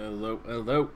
Hello, hello.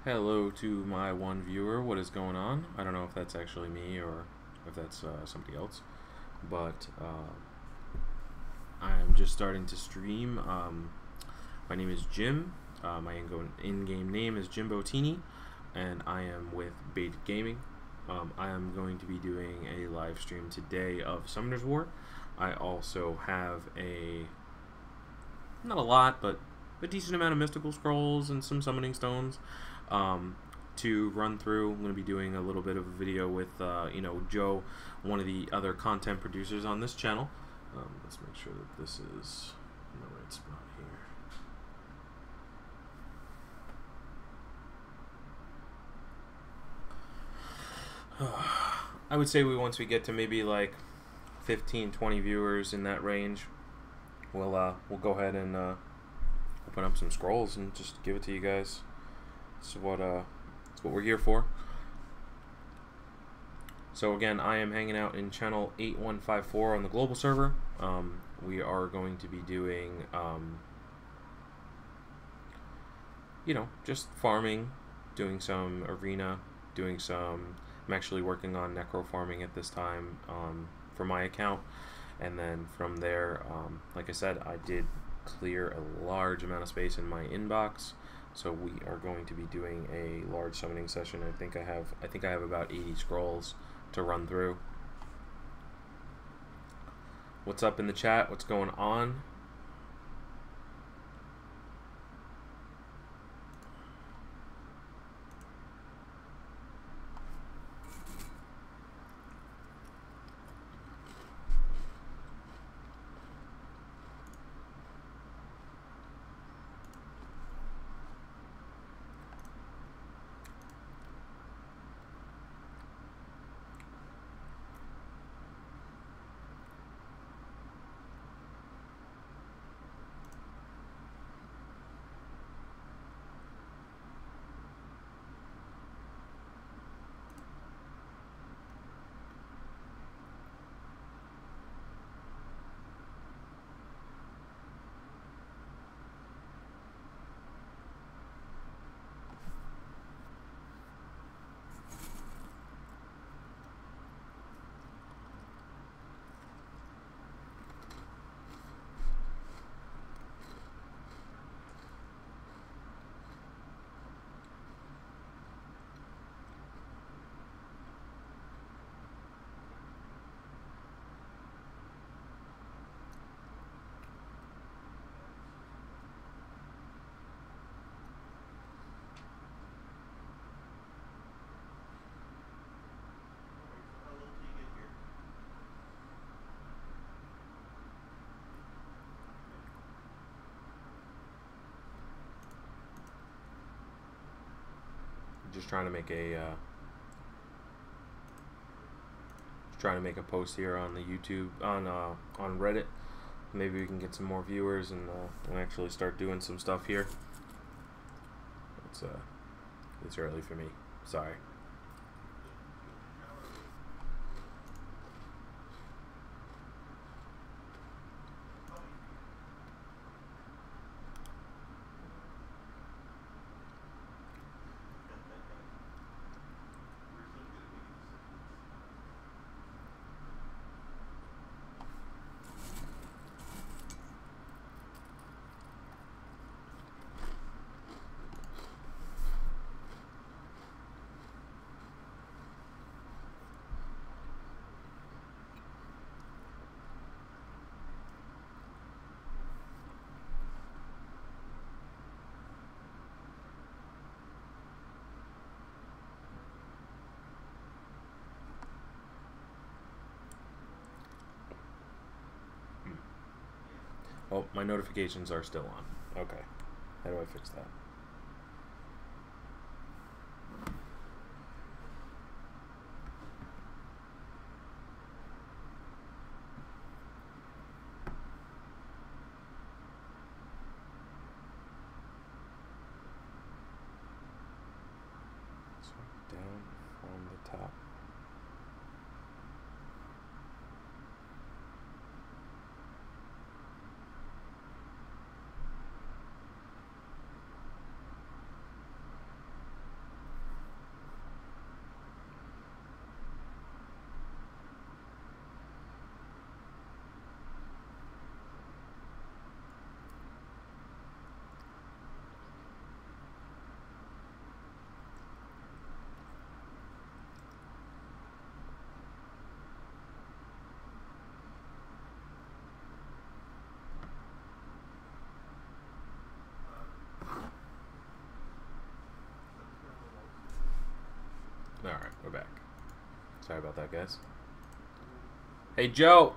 Hello to my one viewer. What is going on? I don't know if that's actually me or if that's somebody else, but I am just starting to stream. My name is Jim. My in-game name is Jimbotini, and I am with Baited Gaming. I am going to be doing a live stream today of Summoner's War. I also have not a lot, but a decent amount of mystical scrolls and some summoning stones to run through. I'm going to be doing a little bit of a video with Joe, one of the other content producers on this channel. Let's make sure that this is in the right spot here. I would say once we get to maybe like 15-20 viewers in that range, we'll go ahead and open up some scrolls and just give it to you guys. That's what we're here for. So again, I am hanging out in channel 8154 on the global server. We are going to be doing just farming, doing some arena, I'm actually working on necro farming at this time for my account, and then from there, like I said, I did clear a large amount of space in my inbox, so we are going to be doing a large summoning session. I think I have about 80 scrolls to run through. What's up in the chat? What's going on? Just trying to make a post here on the YouTube on Reddit. Maybe we can get some more viewers and actually start doing some stuff here. It's early for me. Sorry. Oh, my notifications are still on. Okay. How do I fix that? Swipe down from the top. Sorry about that, guys. Hey, Joe!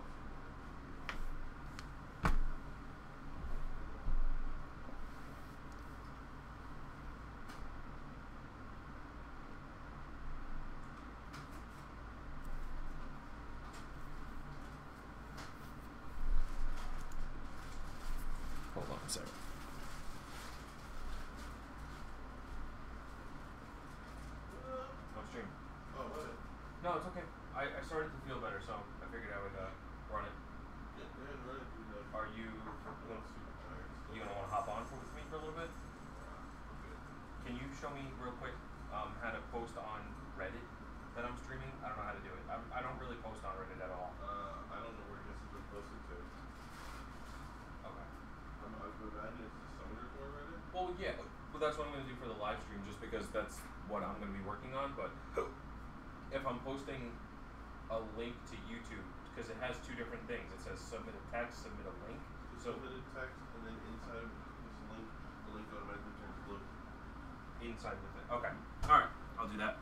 Hold on a second. I'm streaming. Oh, what? No, it's okay. I started to feel better, so I figured I would run it. Yeah, run it. Are you gonna want to hop on with me for a little bit? Can you show me real quick how to post on Reddit that I'm streaming? I don't know how to do it. I don't really post on Reddit at all. I don't know where this has been posted to. Okay. I would imagine it's the summoners or Reddit. Well, yeah, but that's what I'm gonna do for the live stream, just because that's what I'm gonna be working on. But if I'm posting a link to YouTube, because it has two different things. It says submit a text, submit a link. So submit a text, and then inside of this link, the link automatically turns blue. Inside the thing. Okay. All right. I'll do that.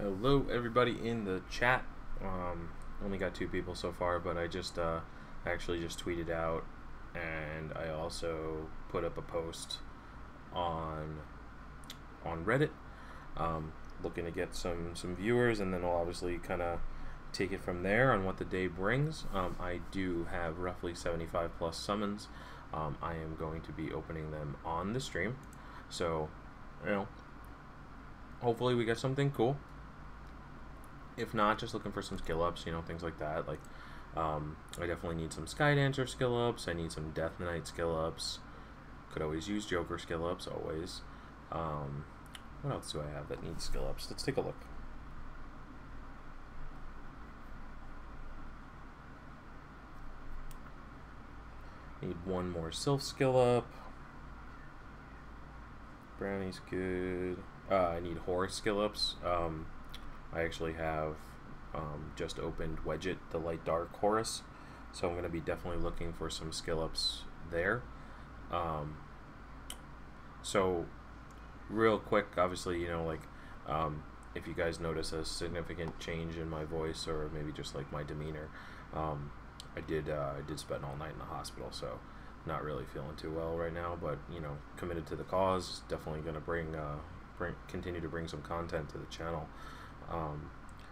Hello, everybody in the chat. Only got 2 people so far, but I actually just tweeted out, and I also put up a post on Reddit, looking to get some viewers, and then we'll obviously kind of take it from there on what the day brings. I do have roughly 75 plus summons. I am going to be opening them on the stream, so hopefully we get something cool. If not, just looking for some skill ups, things like that. Like, I definitely need some Skydancer skill ups. I need some Death Knight skill ups. Could always use Joker skill ups, always. What else do I have that needs skill ups? Let's take a look. Need 1 more Sylph skill up. Brownie's good. I need Horus skill ups. I actually have just opened Wedget, the Light Dark Horus, so I'm going to be definitely looking for some skill ups there. So real quick, obviously, if you guys notice a significant change in my voice or maybe just like my demeanor, I did spend all night in the hospital, so not really feeling too well right now, but committed to the cause. Definitely going to continue to bring some content to the channel.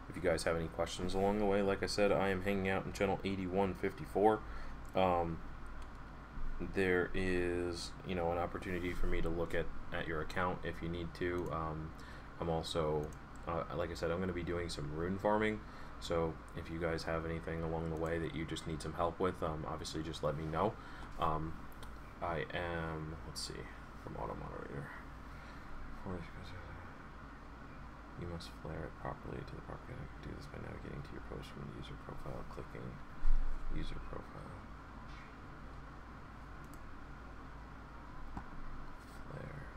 If you guys have any questions along the way, like I said, I am hanging out in channel 8154. There is, an opportunity for me to look at your account if you need to. I'm also, like I said, I'm going to be doing some rune farming. So if you guys have anything along the way that you just need some help with, obviously just let me know. I am, let's see, from auto moderator. You must flare it properly to the proper. Do this by navigating to your post from the user profile, clicking user profile. Flare.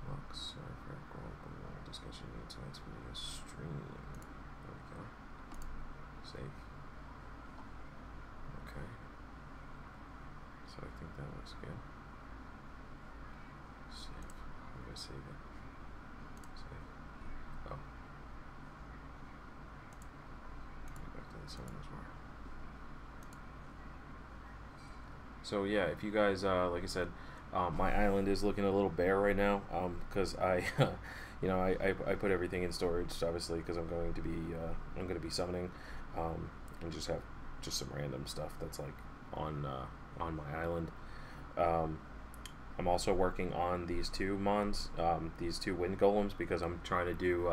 Lock server, global discussion insights video stream. There we go. Save. Okay. So I think that looks good. Save it. Save. Oh. Go back to the summons bar. So yeah, if you guys, like I said, my island is looking a little bare right now, because I, I put everything in storage, obviously, because I'm going to be summoning, and just have some random stuff that's like on my island. I'm also working on these 2 mons, these 2 wind golems, because I'm trying to do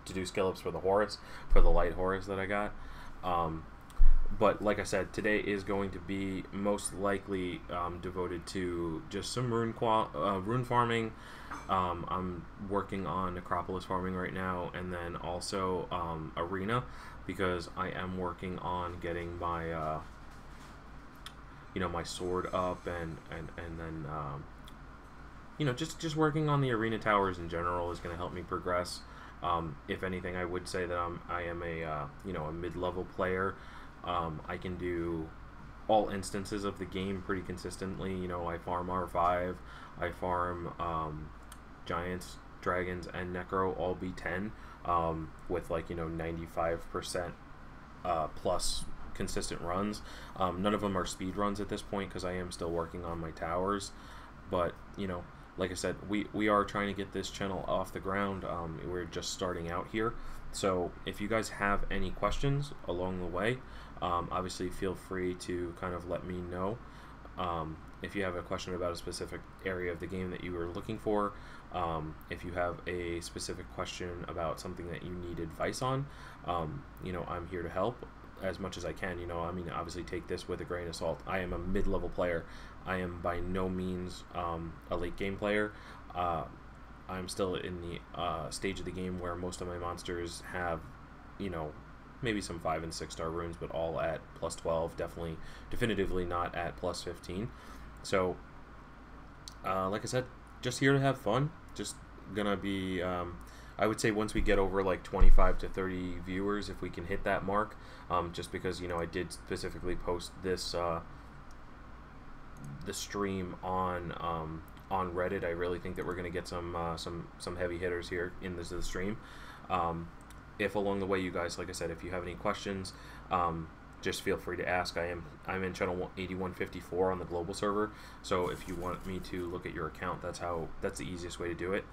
to do skill ups for the Horus, for the light Horus that I got. But like I said, today is going to be most likely devoted to just some rune farming. I'm working on Necropolis farming right now, and then also Arena, because I am working on getting my my sword up, and then just working on the arena towers in general is going to help me progress. If anything, I would say that I am a mid-level player. I can do all instances of the game pretty consistently. I farm R5, I farm giants, dragons, and necro all B10, with 95% plus consistent runs. None of them are speed runs at this point because I am still working on my towers, but like I said, we are trying to get this channel off the ground. We're just starting out here, so if you guys have any questions along the way, obviously feel free to kind of let me know. If you have a question about a specific area of the game that you were looking for, if you have a specific question about something that you need advice on, I'm here to help as much as I can. Obviously take this with a grain of salt. I am a mid-level player. I am by no means a late game player. I'm still in the stage of the game where most of my monsters have, maybe some 5 and 6 star runes, but all at plus 12. Definitively not at plus 15. So, like I said, just here to have fun. Just gonna be, I would say once we get over like 25 to 30 viewers, if we can hit that mark, just because I did specifically post this the stream on on Reddit. I really think that we're going to get some heavy hitters here in this stream. If along the way, you guys, like I said, if you have any questions, just feel free to ask. I'm in channel 8154 on the global server, so if you want me to look at your account, that's the easiest way to do it.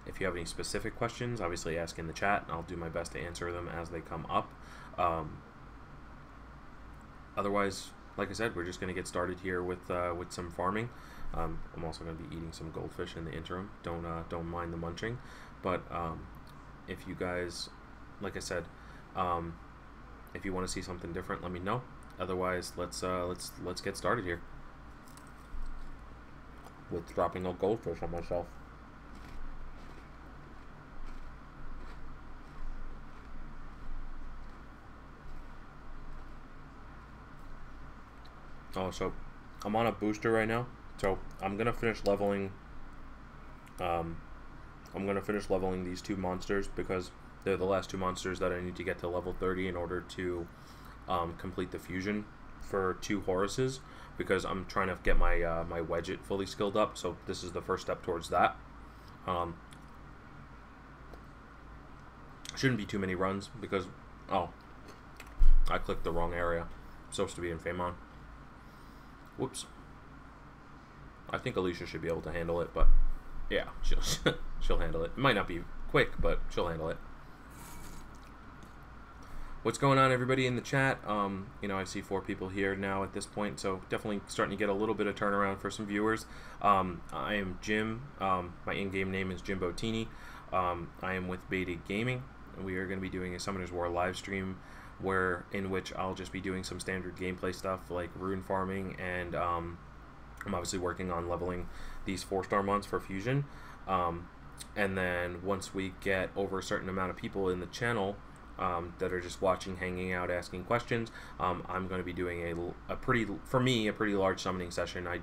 If you have any specific questions, obviously ask in the chat, and I'll do my best to answer them as they come up. Otherwise, like I said, we're just going to get started here with some farming. I'm also going to be eating some goldfish in the interim. Don't mind the munching, but if you guys, like I said, if you want to see something different, let me know. Otherwise, let's get started here with dropping a goldfish on myself. Oh, so I'm on a booster right now, so I'm gonna finish leveling. I'm gonna finish leveling these two monsters because they're the last two monsters that I need to get to level 30 in order to complete the fusion for 2 Horuses, because I'm trying to get my my Wedget fully skilled up. So this is the first step towards that. Shouldn't be too many runs because I clicked the wrong area. I'm supposed to be in Famon. Whoops. I think Alicia should be able to handle it, but yeah, she'll handle it. It might not be quick, but she'll handle it. What's going on, everybody in the chat? You know, I see 4 people here now at this point, so definitely starting to get a little bit of turnaround for some viewers. I am Jim. My in-game name is Jimbotini. I am with Beta Gaming, and we are going to be doing a Summoner's War live stream in which I'll just be doing some standard gameplay stuff like rune farming, and I'm obviously working on leveling these 4-star months for fusion. And then once we get over a certain amount of people in the channel that are just watching, hanging out, asking questions, I'm going to be doing a pretty large summoning session. I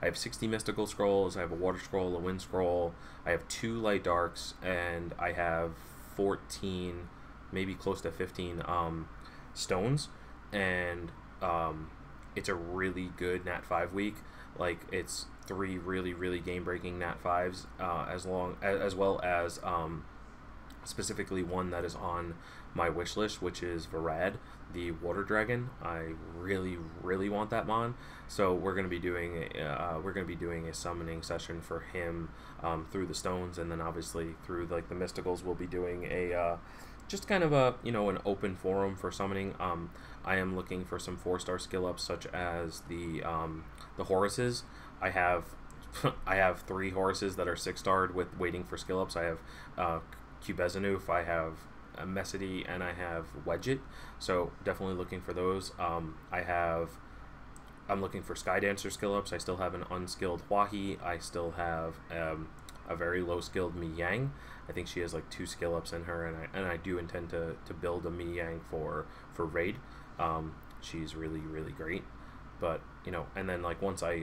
have 60 mystical scrolls, I have a water scroll, a wind scroll, I have 2 light darks, and I have 14, maybe close to 15 stones. And it's a really good Nat 5 week. Like, it's 3 really game breaking Nat 5s, as well as specifically one that is on my wish list, which is Varad, the water dragon. I really want that mon, so we're gonna be doing a summoning session for him through the stones, and then obviously through like the mysticals we'll be doing a just kind of a, you know, an open forum for summoning. I am looking for some 4-star skill ups, such as the Horuses. I have 3 Horuses that are 6-starred with waiting for skill ups. I have Cubezanoof, I have Messity, and I have Wedget. So definitely looking for those. I'm looking for Skydancer skill ups. I still have an unskilled Hwahi. I still have a very low skilled Mi Yang. I think she has like 2 skill ups in her, and I do intend to build a Mi Yang for raid. She's really great. But, you know, and then like once I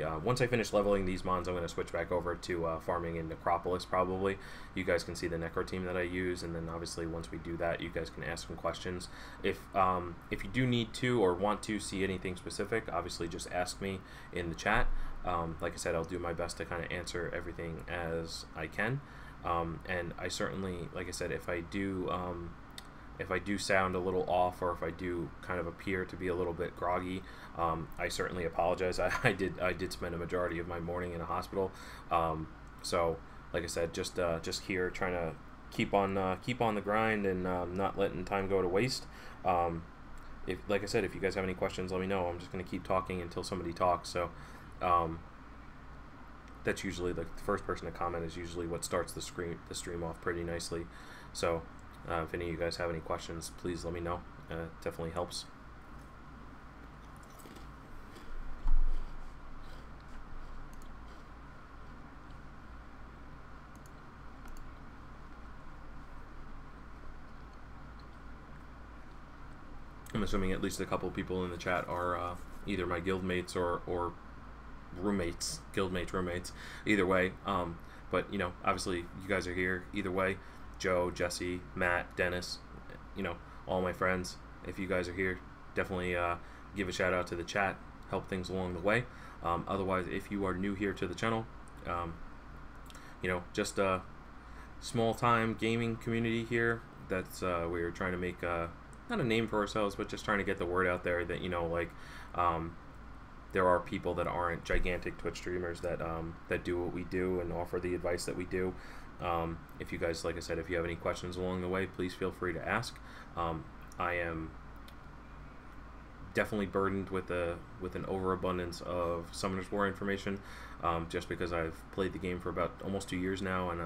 finish leveling these mons, I'm going to switch back over to farming in Necropolis probably. You guys can see the Necro team that I use, and then obviously once we do that, you guys can ask some questions. If you do need to or want to see anything specific, obviously just ask me in the chat. Like I said, I'll do my best to kind of answer everything as I can. And I certainly, like I said, if I do sound a little off, or if I do kind of appear to be a little bit groggy, I certainly apologize. I did spend a majority of my morning in a hospital, so like I said, just here trying to keep on the grind and not letting time go to waste. Like I said, if you guys have any questions, let me know. I'm just going to keep talking until somebody talks. So that's usually the first person to comment is usually what starts the stream off pretty nicely. So if any of you guys have any questions, please let me know. It definitely helps. I'm assuming at least a couple people in the chat are either my guildmates or roommates, guildmates, roommates, either way. But, you know, obviously you guys are here either way. Joe, Jesse, Matt, Dennis, you know, all my friends. If you guys are here, definitely give a shout out to the chat. help things along the way. Otherwise, if you are new here to the channel, just a small time gaming community here. That's we're trying to make not a name for ourselves, but just trying to get the word out there that there are people that aren't gigantic Twitch streamers that do what we do and offer the advice that we do. If you guys, like I said, if you have any questions along the way, please feel free to ask. I am definitely burdened with an overabundance of Summoners War information, just because I've played the game for about almost 2 years now, and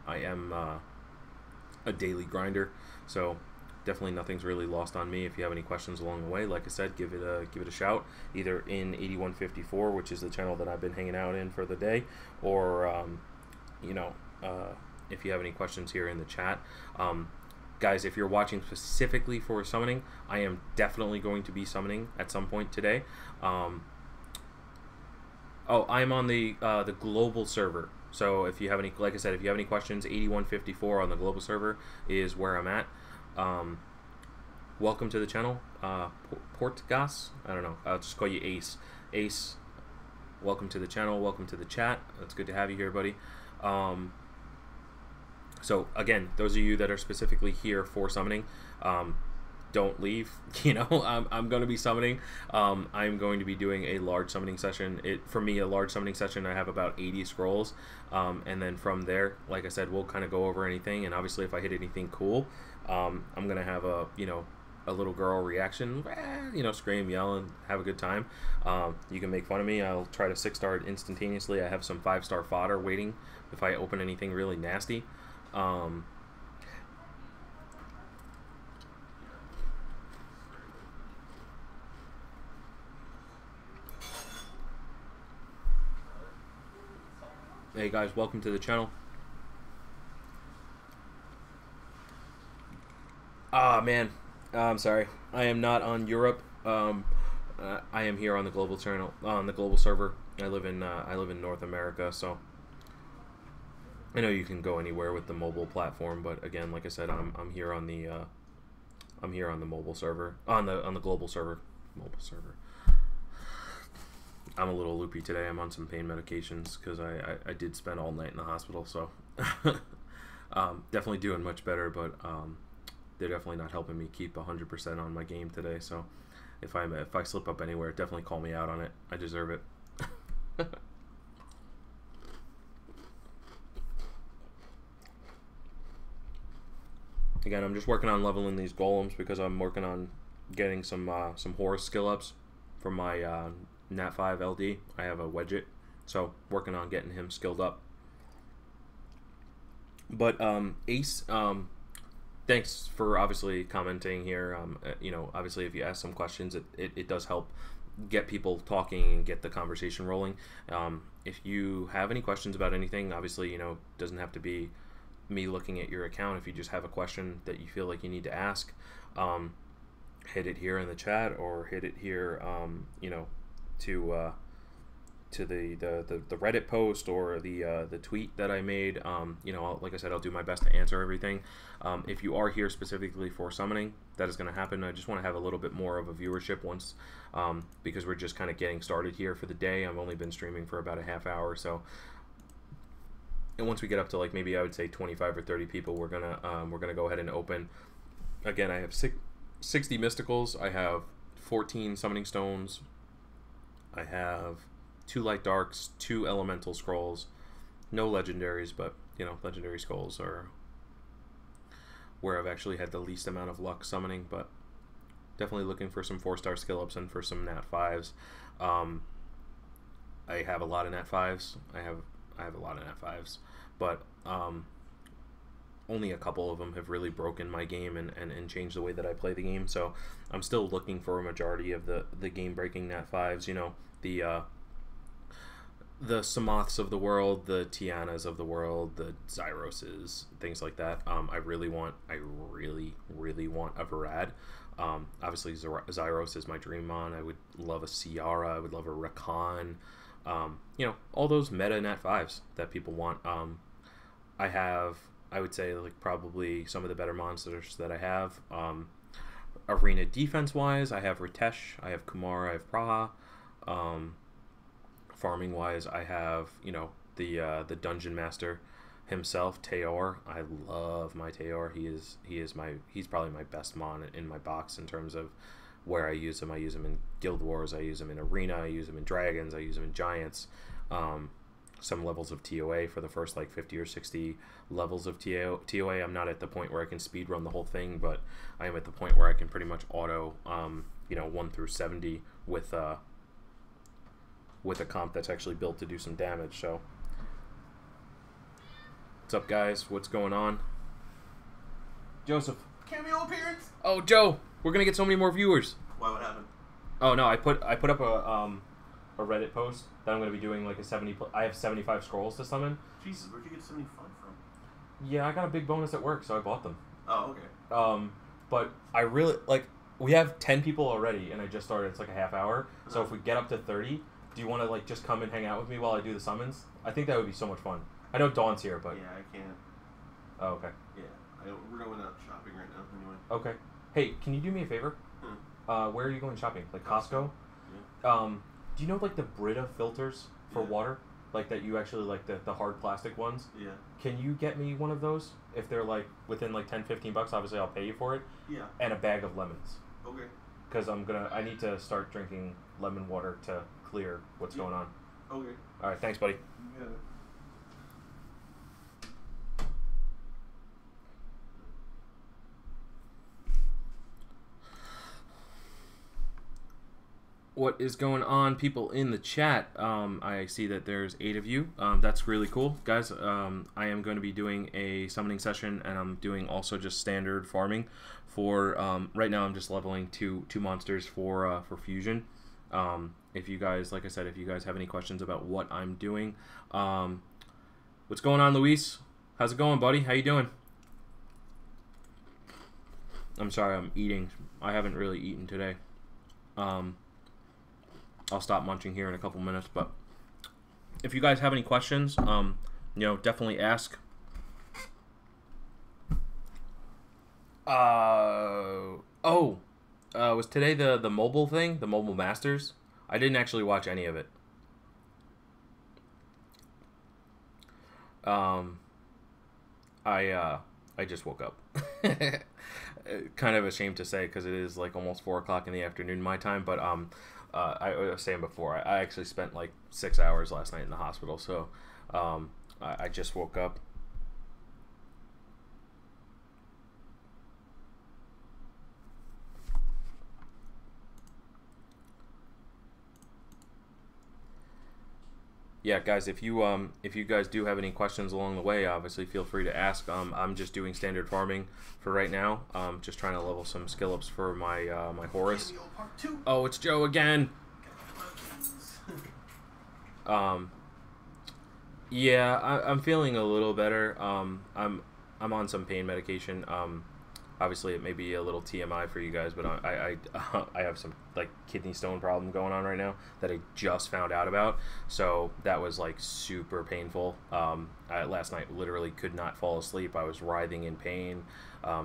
I am a daily grinder, so definitely nothing's really lost on me. If you have any questions along the way, like I said, give it a shout, either in 8154, which is the channel that I've been hanging out in for the day, or if you have any questions here in the chat. Guys, if you're watching specifically for summoning, I am definitely going to be summoning at some point today. I'm on the global server. So if you have any, like I said, if you have any questions, 8154 on the global server is where I'm at. Welcome to the channel, Portgas. I don't know. I'll just call you Ace. Ace, welcome to the channel. Welcome to the chat. It's good to have you here, buddy. So again, those of you that are specifically here for summoning, don't leave. I'm going to be summoning. I'm going to be doing a large summoning session. For me, a large summoning session, I have about 80 scrolls, and then from there, like I said, we'll kind of go over anything. And obviously, if I hit anything cool, I'm going to have a little girl reaction, scream, yell, and have a good time. You can make fun of me. I'll try to 6-star it instantaneously. I have some 5-star fodder waiting if I open anything really nasty. Hey guys, welcome to the channel. Man, I'm sorry. I am not on Europe. I am here on the global channel, on the global server. I live in North America, so I know you can go anywhere with the mobile platform, but again, like I said, I'm here on the mobile server, on the global server, I'm a little loopy today. I'm on some pain medications because I did spend all night in the hospital, so definitely doing much better, but they're definitely not helping me keep 100% on my game today. So if I slip up anywhere, definitely call me out on it. I deserve it. Again, I'm just working on leveling these golems because I'm working on getting some horse skill ups for my Nat 5 LD. I have a Wedget, so working on getting him skilled up. But Ace, thanks for obviously commenting here. Obviously if you ask some questions, it does help get people talking and get the conversation rolling. If you have any questions about anything, obviously, doesn't have to be me looking at your account. If you just have a question that you feel like you need to ask, hit it here in the chat, or hit it here, to the Reddit post or the tweet that I made. Like I said, I'll do my best to answer everything. If you are here specifically for summoning, that is going to happen. I just want to have a little bit more of a viewership once, because we're just kind of getting started here for the day. I've only been streaming for about a half hour, so. And once we get up to maybe I would say 25 or 30 people, we're gonna go ahead and open. Again, I have 60 mysticals. I have 14 summoning stones. I have 2 light darks, 2 elemental scrolls, no legendaries, but legendary scrolls are where I've actually had the least amount of luck summoning. But definitely looking for some 4-star skill ups and for some Nat 5s. I have a lot of Nat 5s. I have a lot of Nat 5s, but only a couple of them have really broken my game and changed the way that I play the game. So I'm still looking for a majority of the game breaking Nat 5s. The Samoths of the world, the Tianas of the world, the Zyroses, things like that. I really want a Varad. Obviously Zyros is my dream mon. I would love a Ciara. I would love a Rakan. All those meta Nat 5s that people want. I would say probably some of the better monsters that I have. Arena defense wise, I have Ritesh, I have Kumar, I have Praha. Farming wise, I have, you know, the dungeon master himself, Teor. I love my Teor. He's probably my best mon in my box in terms of where I use him. I use him in Guild Wars, I use him in Arena, I use him in Dragons, I use him in Giants. Some levels of TOA for the first like 50 or 60 levels of TOA. I'm not at the point where I can speed run the whole thing, but I am at the point where I can pretty much auto, you know, 1 through 70 with a comp that's actually built to do some damage. So, what's up, guys? What's going on? Joseph. Cameo appearance. Oh, Joe, we're gonna get so many more viewers. Why? What happened? Oh no, I put up a Reddit post that I'm gonna be doing like a 70. I have 75 scrolls to summon. Jesus, where'd you get 75 from? Yeah, I got a big bonus at work, so I bought them. Oh, okay. But I really like. We have 10 people already, and I just started. It's like a half hour. So if we get up to 30, do you want to like just come and hang out with me while I do the summons? I think that would be so much fun. I know Dawn's here, but Yeah, I can't. oh, okay. Yeah, we're going out shopping right now anyway. Okay. Hey, can you do me a favor? Where are you going shopping? Like Costco? Yeah. Do you know like the Brita filters for water? Like that you actually like the hard plastic ones? Yeah. Can you get me one of those? If they're like within like 10, 15 bucks, obviously I'll pay you for it. Yeah. And a bag of lemons. Okay. Because I need to start drinking lemon water to clear what's going on. Okay. Alright, thanks buddy. You got it. What is going on, people in the chat? I see that there's 8 of you. That's really cool, guys. I am going to be doing a summoning session, and I'm doing also just standard farming. For right now, I'm just leveling two monsters for fusion. If you guys, like I said, if you guys have any questions about what I'm doing, what's going on, Luis? How's it going, buddy? How you doing? I'm sorry, I'm eating. I haven't really eaten today. I'll stop munching here in a couple minutes, but if you guys have any questions, you know, definitely ask. Was today the mobile thing, the Mobile Masters? I didn't actually watch any of it. I just woke up. Kind of ashamed to say because it is like almost 4 o'clock in the afternoon my time, but I was saying before, I actually spent like 6 hours last night in the hospital, so I just woke up. Yeah, guys, if you guys do have any questions along the way, obviously feel free to ask. I'm just doing standard farming for right now. Just trying to level some skill ups for my my Horus. Oh, it's Joe again. Yeah, I'm feeling a little better. I'm on some pain medication. Obviously, it may be a little TMI for you guys, but I have some like kidney stone problem going on right now that I just found out about. So that was like super painful. Last night literally could not fall asleep. I was writhing in pain.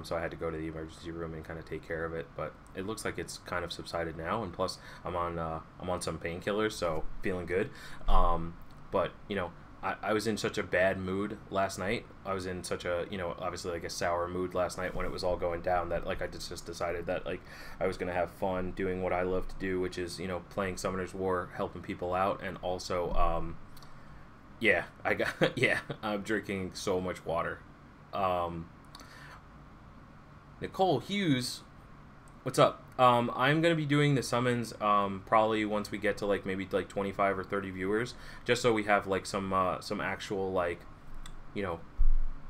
So I had to go to the emergency room and kind of take care of it. But it looks like it's kind of subsided now. And plus, I'm on some painkillers, so feeling good. But you know, I was in such a bad mood last night. I was in such a, you know, obviously like a sour mood last night when it was all going down that like I just decided that like I was going to have fun doing what I love to do, which is, you know, playing Summoner's War, helping people out, and also yeah, I'm drinking so much water. Nicole Hughes, what's up? I'm going to be doing the summons probably once we get to like maybe like 25 or 30 viewers, just so we have like some actual like, you know,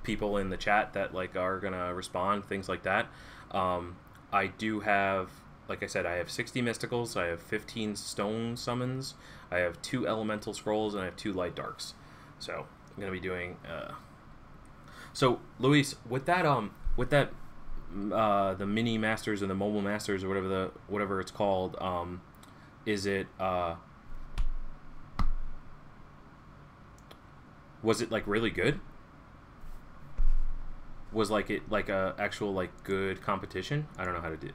people in the chat that like are going to respond, things like that. I do have, like I said, I have 60 mysticals, I have 15 stone summons, I have 2 elemental scrolls, and I have 2 light darks. So I'm going to be doing so Luis, with that the mini masters and the mobile masters, or whatever it's called, is it was it like really good? Was like it like a actual like good competition? I don't know how to do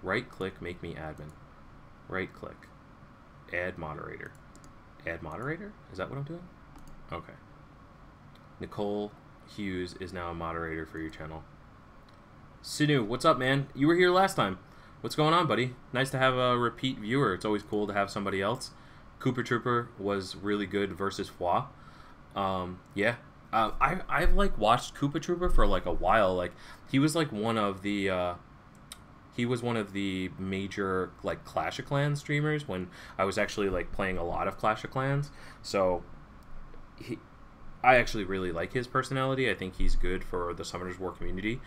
right click, make me admin. Right click. Add moderator. Add moderator? Is that what I'm doing? Okay. Nicole Hughes is now a moderator for your channel. Sinu, what's up, man? You were here last time. What's going on, buddy? Nice to have a repeat viewer. It's always cool to have somebody else. Cooper Trooper was really good versus Foix. Yeah. I've like watched Cooper Trooper for like a while. Like he was like one of the major like Clash of Clans streamers when I was actually like playing a lot of Clash of Clans. So I actually really like his personality. I think he's good for the Summoners War community,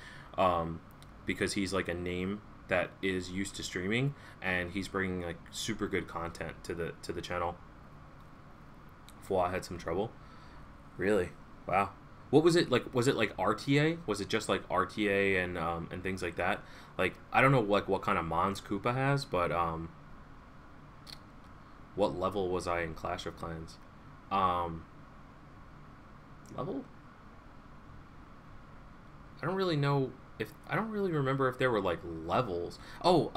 because he's like a name that is used to streaming, and he's bringing like super good content to the channel. Foix had some trouble. Really? Wow. What was it like? Was it like RTA? Was it just like RTA and things like that? Like I don't know like what kind of mons Koopa has, but what level was I in Clash of Clans? Level? I don't really know if I don't really remember if there were like levels. Oh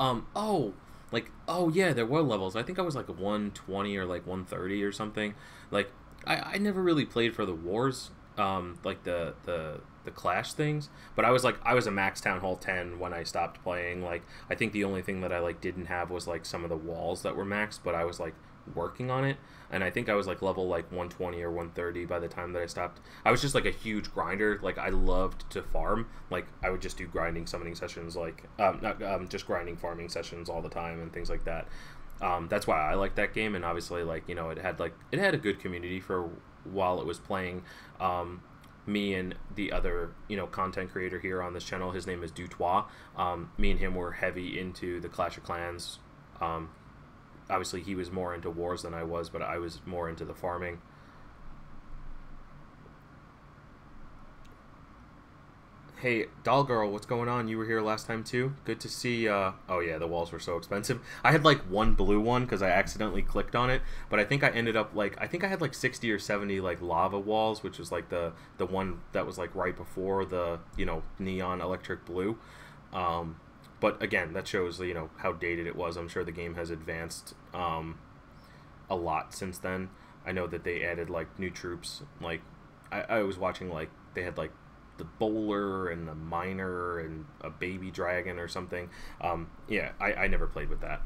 yeah, there were levels. I think I was like 120 or like 130 or something. Like I never really played for the wars, like the Clash things, but I was a max Town Hall 10 when I stopped playing. Like I think the only thing that I like didn't have was like some of the walls that were maxed, but I was like working on it, and I think I was like level like 120 or 130 by the time that I stopped. I was just like a huge grinder. Like I loved to farm. Like I would just do grinding summoning sessions, like not just grinding farming sessions all the time and things like that. That's why I like that game, and obviously like, you know, it had a good community for while it was playing. Me and the other, you know, content creator here on this channel, his name is Dutois. Me and him were heavy into the Clash of Clans. Obviously, he was more into wars than I was, but I was more into the farming. Hey, Doll Girl, what's going on? You were here last time too? Good to see. Oh yeah, the walls were so expensive. I had like one blue one because I accidentally clicked on it, but I think I ended up like, I think I had like 60 or 70 like lava walls, which was like the one that was like right before the, you know, neon electric blue. But again, that shows, you know, how dated it was. I'm sure the game has advanced a lot since then. I know that they added like new troops. Like I was watching, like they had like the bowler and the miner and a baby dragon or something. Yeah, I never played with that.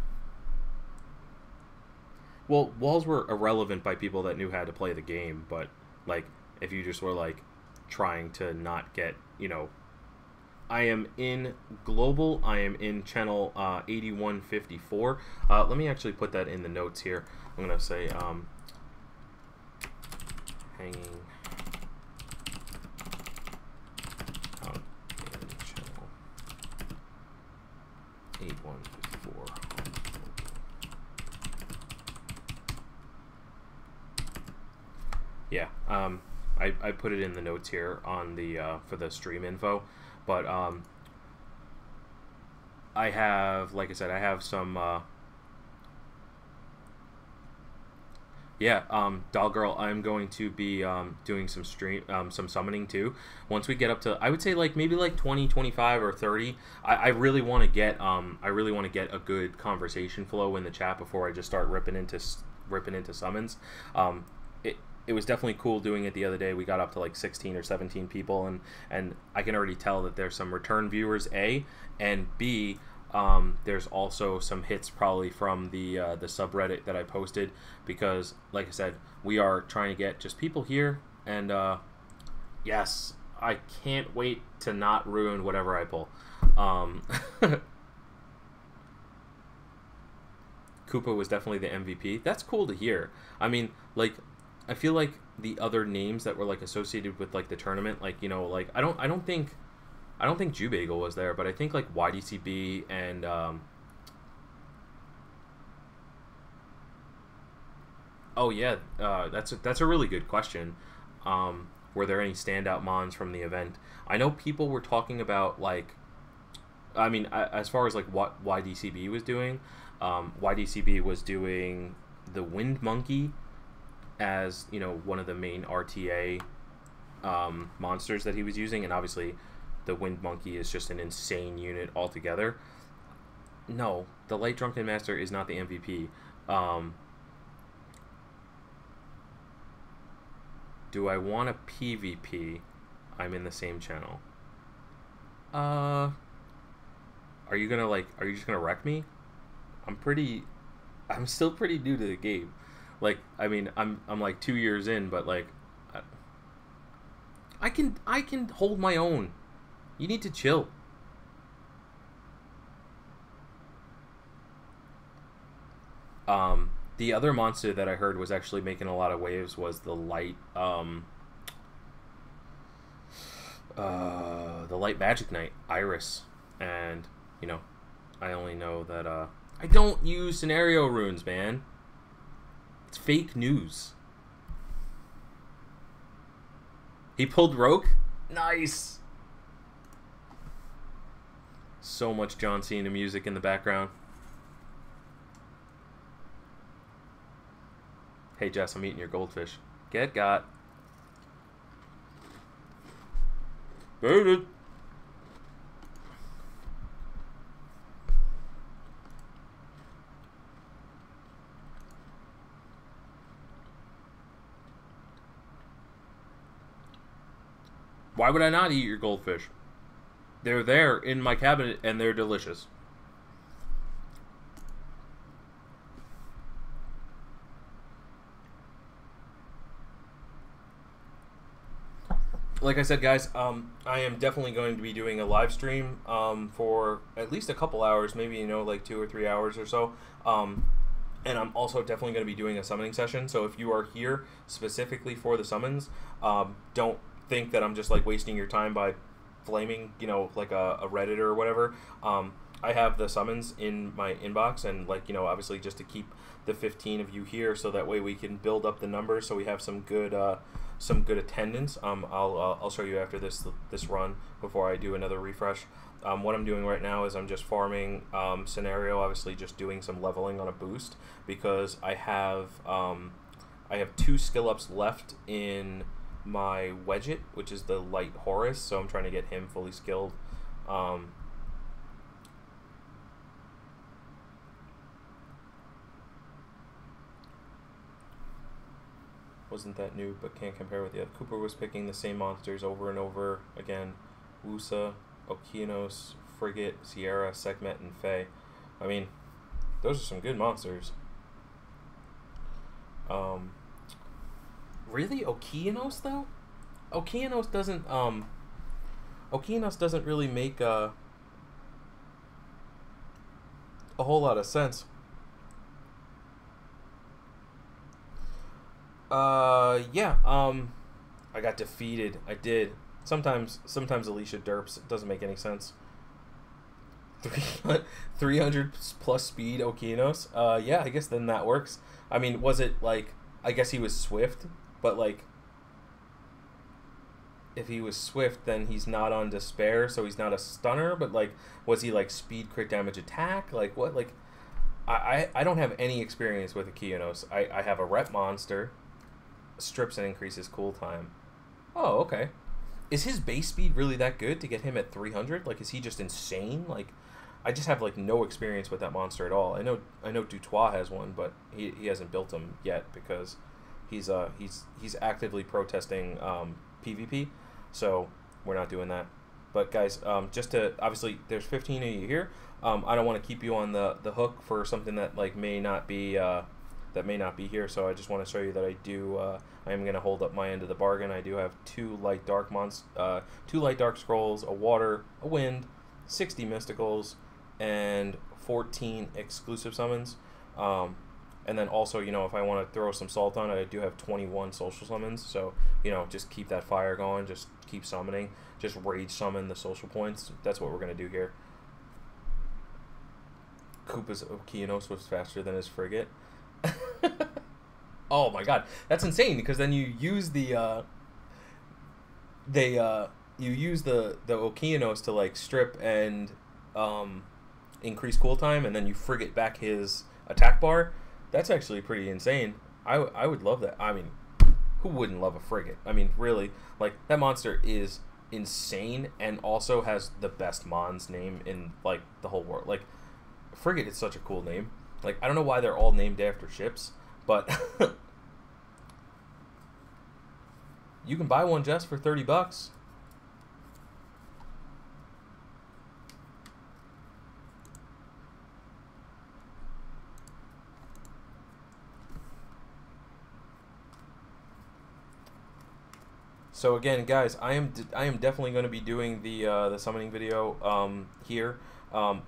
Well, walls were irrelevant by people that knew how to play the game, but like if you just were like trying to not get, you know, I am in global. I am in channel 8154. Let me actually put that in the notes here. I'm gonna say hanging out in channel 8154. Yeah. I put it in the notes here on the for the stream info. But I have, like I said, I have some, Doll Girl, I'm going to be doing some some summoning too. Once we get up to, I would say like maybe like 20, 25, or 30. I really want to get a good conversation flow in the chat before I just start ripping into summons. It was definitely cool doing it the other day. We got up to like 16 or 17 people, and I can already tell that there's some return viewers, A, and B, there's also some hits probably from the subreddit that I posted, because like I said, we are trying to get just people here, and yes, I can't wait to not ruin whatever I pull. Koopa was definitely the MVP. That's cool to hear. I mean, like, I feel like the other names that were like associated with like the tournament, like, you know, like I don't think Jubagel was there, but I think like YDCB and oh yeah, that's a really good question. Were there any standout mons from the event? I know people were talking about, like, I mean, as far as like what YDCB was doing, YDCB was doing the Wind Monkey as, you know, one of the main RTA monsters that he was using, and obviously the Wind Monkey is just an insane unit altogether. No, the Light Drunken Master is not the MVP. Do I want a PvP? I'm in the same channel. Are you gonna like? Are you just gonna wreck me? I'm still pretty new to the game. Like, I mean, I'm like 2 years in, but like, I can hold my own. You need to chill. The other monster that I heard was actually making a lot of waves was the light magic knight Iris, and you know, I only know that I don't use scenario runes, man. It's fake news. He pulled Rogue? Nice. So much John Cena music in the background. Hey Jess, I'm eating your goldfish. Get got. Booted. Why would I not eat your goldfish? They're there in my cabinet and they're delicious. Like I said, guys, I am definitely going to be doing a live stream for at least a couple hours, maybe, you know, like 2 or 3 hours or so. And I'm also definitely going to be doing a summoning session. So if you are here specifically for the summons, don't think that I'm just like wasting your time by flaming, you know, like a Redditor or whatever. I have the summons in my inbox, and like, you know, obviously just to keep the 15 of you here, so that way we can build up the numbers, so we have some good attendance. I'll show you after this run before I do another refresh. What I'm doing right now is I'm just farming scenario, obviously just doing some leveling on a boost, because I have 2 skill ups left in my Wedget, which is the light Horus, so I'm trying to get him fully skilled. Wasn't that new, but can't compare with the other. Cooper was picking the same monsters over and over again. Wusa, Okeanos, Frigate, Sierra, Sekhmet, and Fae. I mean, those are some good monsters. Really? Okeanos, though? Okeanos doesn't really make a whole lot of sense. Yeah, I got defeated. I did. Sometimes Alicia derps. It doesn't make any sense. 300 plus speed Okeanos. Yeah, I guess then that works. I mean, was it like, I guess he was swift, but like, if he was swift, then he's not on despair, so he's not a stunner, but like, was he like speed crit damage attack? Like what? Like, I don't have any experience with Okeanos. I have a rep monster, strips and increases cool time. Oh, okay. Is his base speed really that good to get him at 300? Like, is he just insane? Like, I just have like no experience with that monster at all. I know Dutois has one, but he hasn't built him yet because he's actively protesting PvP, so we're not doing that. But guys, just to, obviously there's 15 of you here. I don't want to keep you on the hook for something that like may not be here, so I just want to show you that I am going to hold up my end of the bargain. I do have 2 light dark scrolls, a water, a wind, 60 mysticals, and 14 exclusive summons. And then also, you know, if I want to throw some salt on it, I do have 21 social summons. So, you know, just keep that fire going. Just keep summoning. Just rage summon the social points. That's what we're going to do here. Koopa's Okeanos was faster than his frigate. Oh my god, that's insane, because then you use the Okeanos to like strip and increase cool time, and then you frigate back his attack bar. That's actually pretty insane. I would love that. I mean, who wouldn't love a frigate? I mean, really, like, that monster is insane and also has the best Mons name in like the whole world. Like, frigate is such a cool name. Like, I don't know why they're all named after ships, but You can buy one just for 30 bucks. So again, guys, I am definitely going to be doing the summoning video here. But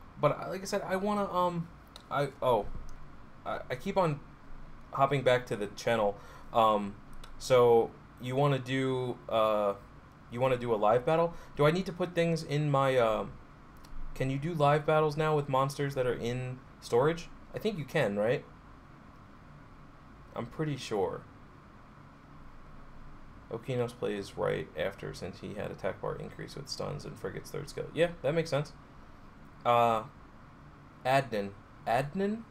like I said, I want to I keep on hopping back to the channel. So you want to do a live battle? Do I need to put things in my can you do live battles now with monsters that are in storage? I think you can, right? I'm pretty sure. Okinos plays right after since he had attack bar increase with stuns and Frigate's third skill. Yeah, that makes sense. Adnan. Adnan?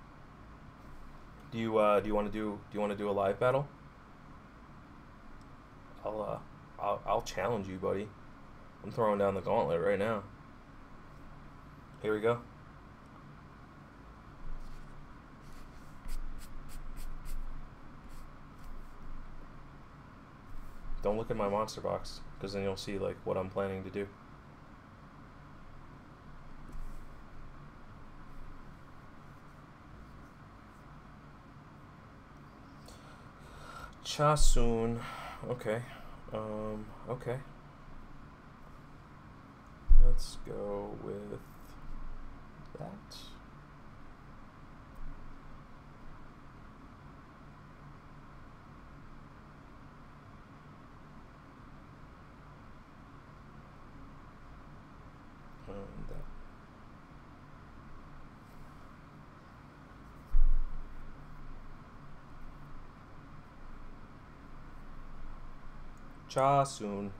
Do you want to do a live battle? I'll challenge you, buddy. I'm throwing down the gauntlet right now. Here we go. Don't look at my monster box, because then you'll see like what I'm planning to do. Chasun. Okay. Okay. Let's go with that. And that. Chasun.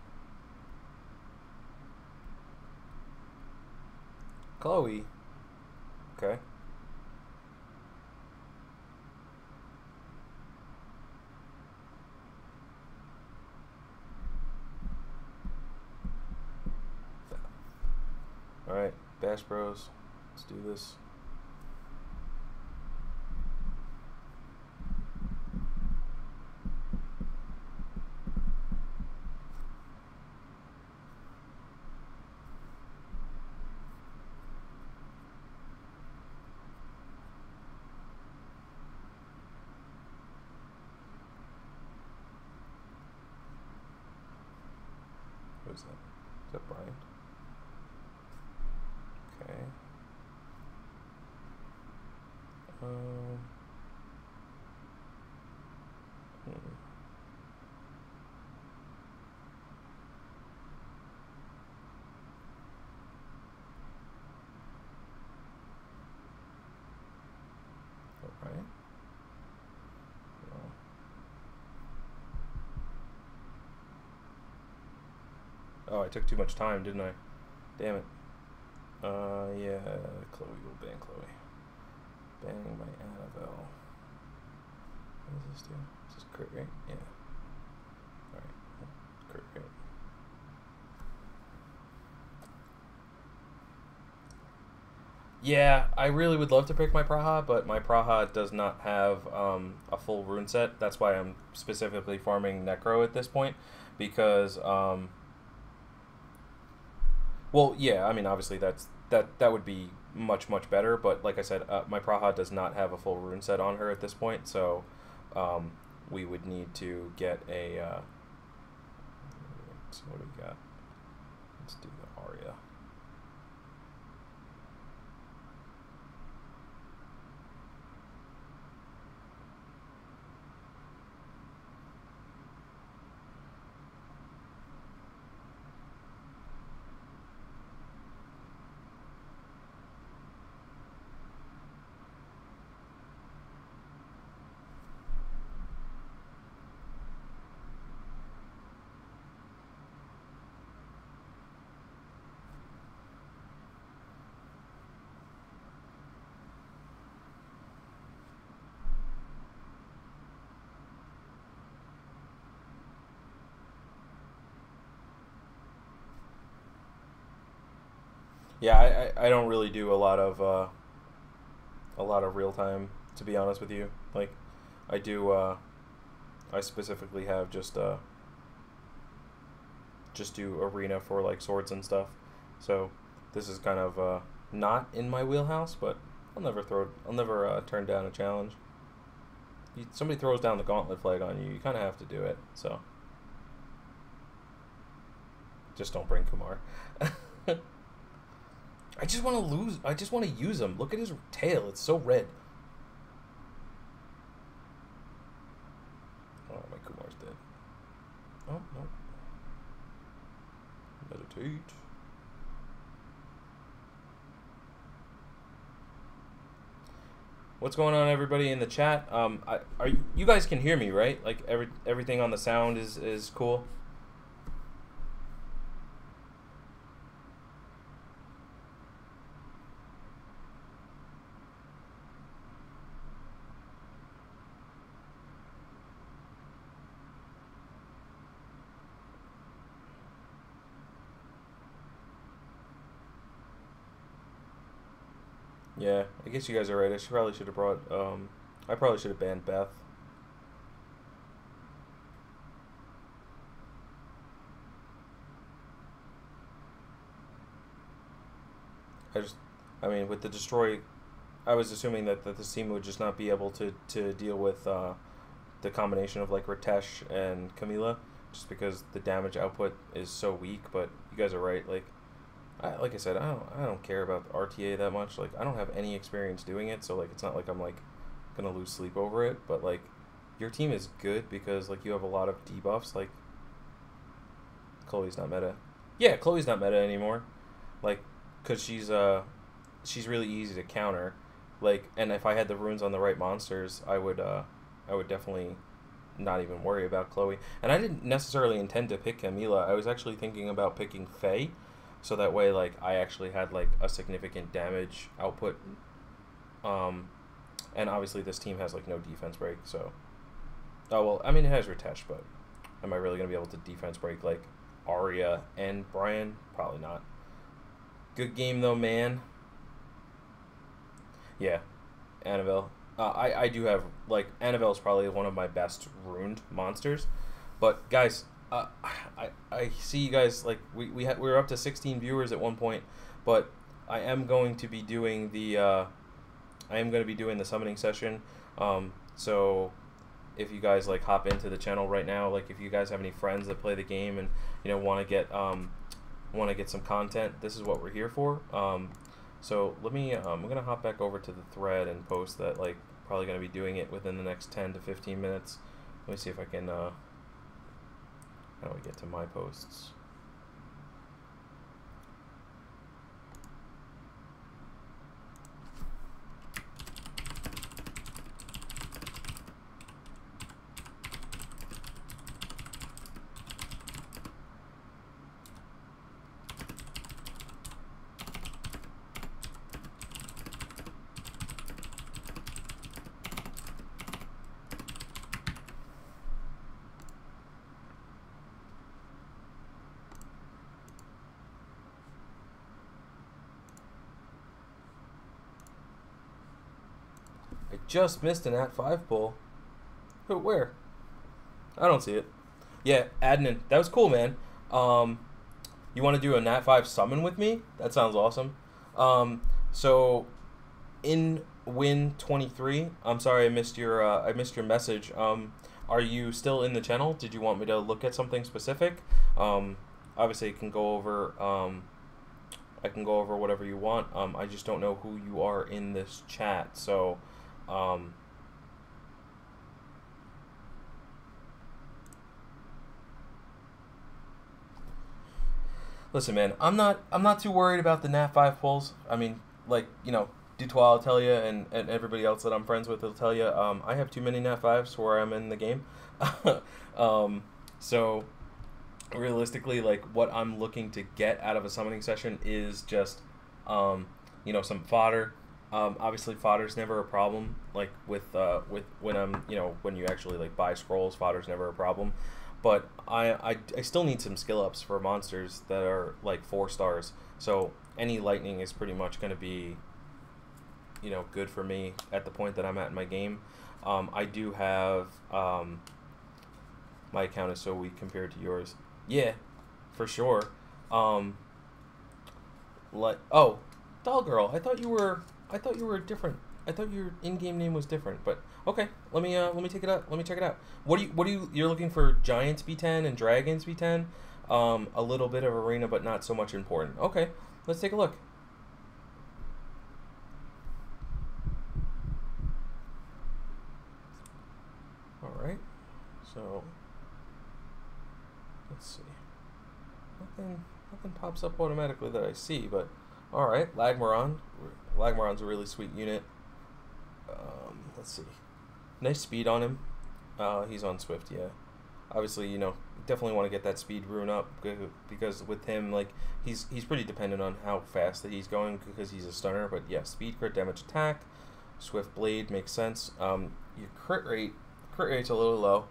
Chloe. Okay. Alright, Bash Bros. Let's do this. Who's that? Is that Brian? Okay. Hmm. All right. Oh, I took too much time, didn't I? Damn it. Yeah, Chloe will ban Chloe. Banning my Annabelle. What does this do? Is this crit rate? Yeah. Alright. Crit rate. Yeah, I really would love to pick my Praha, but my Praha does not have a full rune set. That's why I'm specifically farming Necro at this point, because well, yeah, I mean, obviously that would be much better, but like I said, my Praha does not have a full rune set on her at this point, so we would need to get a so what do we got? Let's do the Arya. Yeah, I don't really do a lot of real time, to be honest with you. Like, I do I specifically have just just do arena for like swords and stuff. So this is kind of not in my wheelhouse, but I'll never turn down a challenge. Somebody throws down the gauntlet flag on you, you kind of have to do it. So just don't bring Kumar. I just want to lose. I just want to use him. Look at his tail; it's so red. Oh, my Kumar's dead. Oh no. Meditate. What's going on, everybody in the chat? You guys can hear me, right? Like everything on the sound is cool. Yeah, I guess you guys are right. Probably should have brought. I probably should have banned Beth. I mean, with the destroy, I was assuming that this team would just not be able to deal with the combination of like Ritesh and Camila, just because the damage output is so weak. But you guys are right. Like I said, I don't care about RTA that much. Like, I don't have any experience doing it, so like it's not like I'm like gonna lose sleep over it. But like, your team is good because like you have a lot of debuffs. Like, Chloe's not meta. Yeah, Chloe's not meta anymore. Like, cause she's really easy to counter. Like, and if I had the runes on the right monsters, I would definitely not even worry about Chloe. And I didn't necessarily intend to pick Camila. I was actually thinking about picking Faye. So that way, like, I actually had, like, a significant damage output. And obviously this team has, like, no defense break, so... Oh, well, I mean, it has Ritesh, but am I really going to be able to defense break, like, Arya and Brian? Probably not. Good game, though, man. Yeah, Annabelle. I do have, like, Annabelle's probably one of my best runed monsters. But, guys... I see you guys, like, we were up to 16 viewers at one point, but I am going to be doing the summoning session. So if you guys like hop into the channel right now, like if you guys have any friends that play the game and want to get some content, this is what we're here for. So let me I'm gonna hop back over to the thread and post that, like, probably gonna be doing it within the next 10 to 15 minutes. Let me see if I can how do we get to my posts? I just missed an @5 pull. Who? Where? I don't see it. Yeah, Adnan. That was cool, man. You want to do a @5 summon with me? That sounds awesome. So in win 23. I'm sorry I missed your message. Are you still in the channel? Did you want me to look at something specific? Obviously, I can go over. I can go over whatever you want. I just don't know who you are in this chat, so. Listen, man, I'm not too worried about the @5 pulls. I mean, like, Dutois will tell you, and everybody else that I'm friends with will tell you, I have too many @5s where I'm in the game. So realistically, like, what I'm looking to get out of a summoning session is just, some fodder. Obviously, fodder's never a problem. Like with when I'm, when you actually like buy scrolls, fodder's never a problem. But I still need some skill ups for monsters that are like 4 stars. So any lightning is pretty much going to be, good for me at the point that I'm at in my game. I do have my account is so weak compared to yours. Yeah, for sure. Um, oh, Doll Girl. I thought you were different. I thought your in-game name was different. But okay, let me take it out. Let me check it out. You're looking for Giants B10 and Dragons B10. A little bit of arena, but not so much important. Okay, let's take a look. All right, so let's see. Nothing pops up automatically that I see, but all right, Lagmaron. Lagmaron's a really sweet unit. Let's see. Nice speed on him. He's on Swift, yeah. Obviously, definitely want to get that speed rune up because with him, like, he's pretty dependent on how fast that he's going because he's a stunner. But yeah, speed, crit damage, attack, Swift Blade makes sense. Your crit rate's a little low.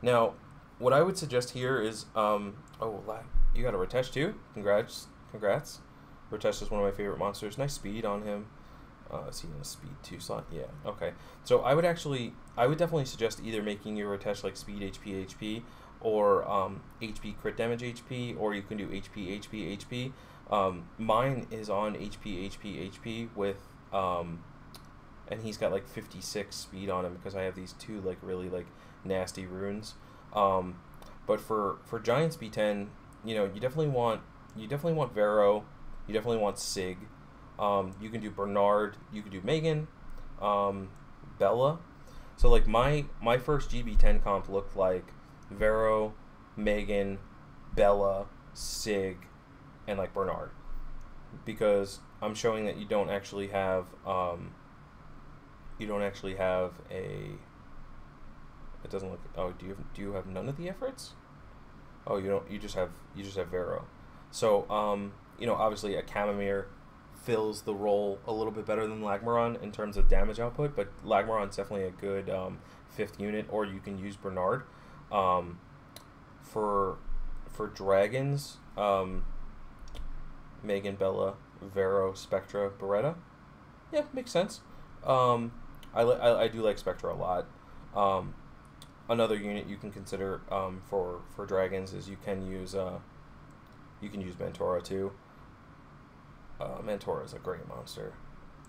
Now, what I would suggest here is, you got a Ratesh too? Congrats. Ratesh is one of my favorite monsters. Nice speed on him. Is he in a speed 2 slot? Yeah, okay. So I would definitely suggest either making your Ratesh like speed HP, or HP crit damage HP, or you can do HP. Mine is on HP with, and he's got like 56 speed on him because I have these two like really like nasty runes. But for Giants B10, you definitely want Vero, you definitely want Sig. You can do Bernard, you can do Megan, Bella. So like my first GB10 comp looked like Vero, Megan, Bella, Sig, and like Bernard, because I'm showing that you don't actually have a. It doesn't look. Oh, do you have none of the efforts? Oh, you don't. You just have Vero. So obviously a Chamomere fills the role a little bit better than Lagmaron in terms of damage output, but Lagmaron's definitely a good 5th unit, or you can use Bernard. For dragons, Megan, Bella, Vero, Spectra, Beretta. Yeah, makes sense. I do like Spectra a lot. Another unit you can consider for dragons is you can use Mentora too. Mentora is a great monster.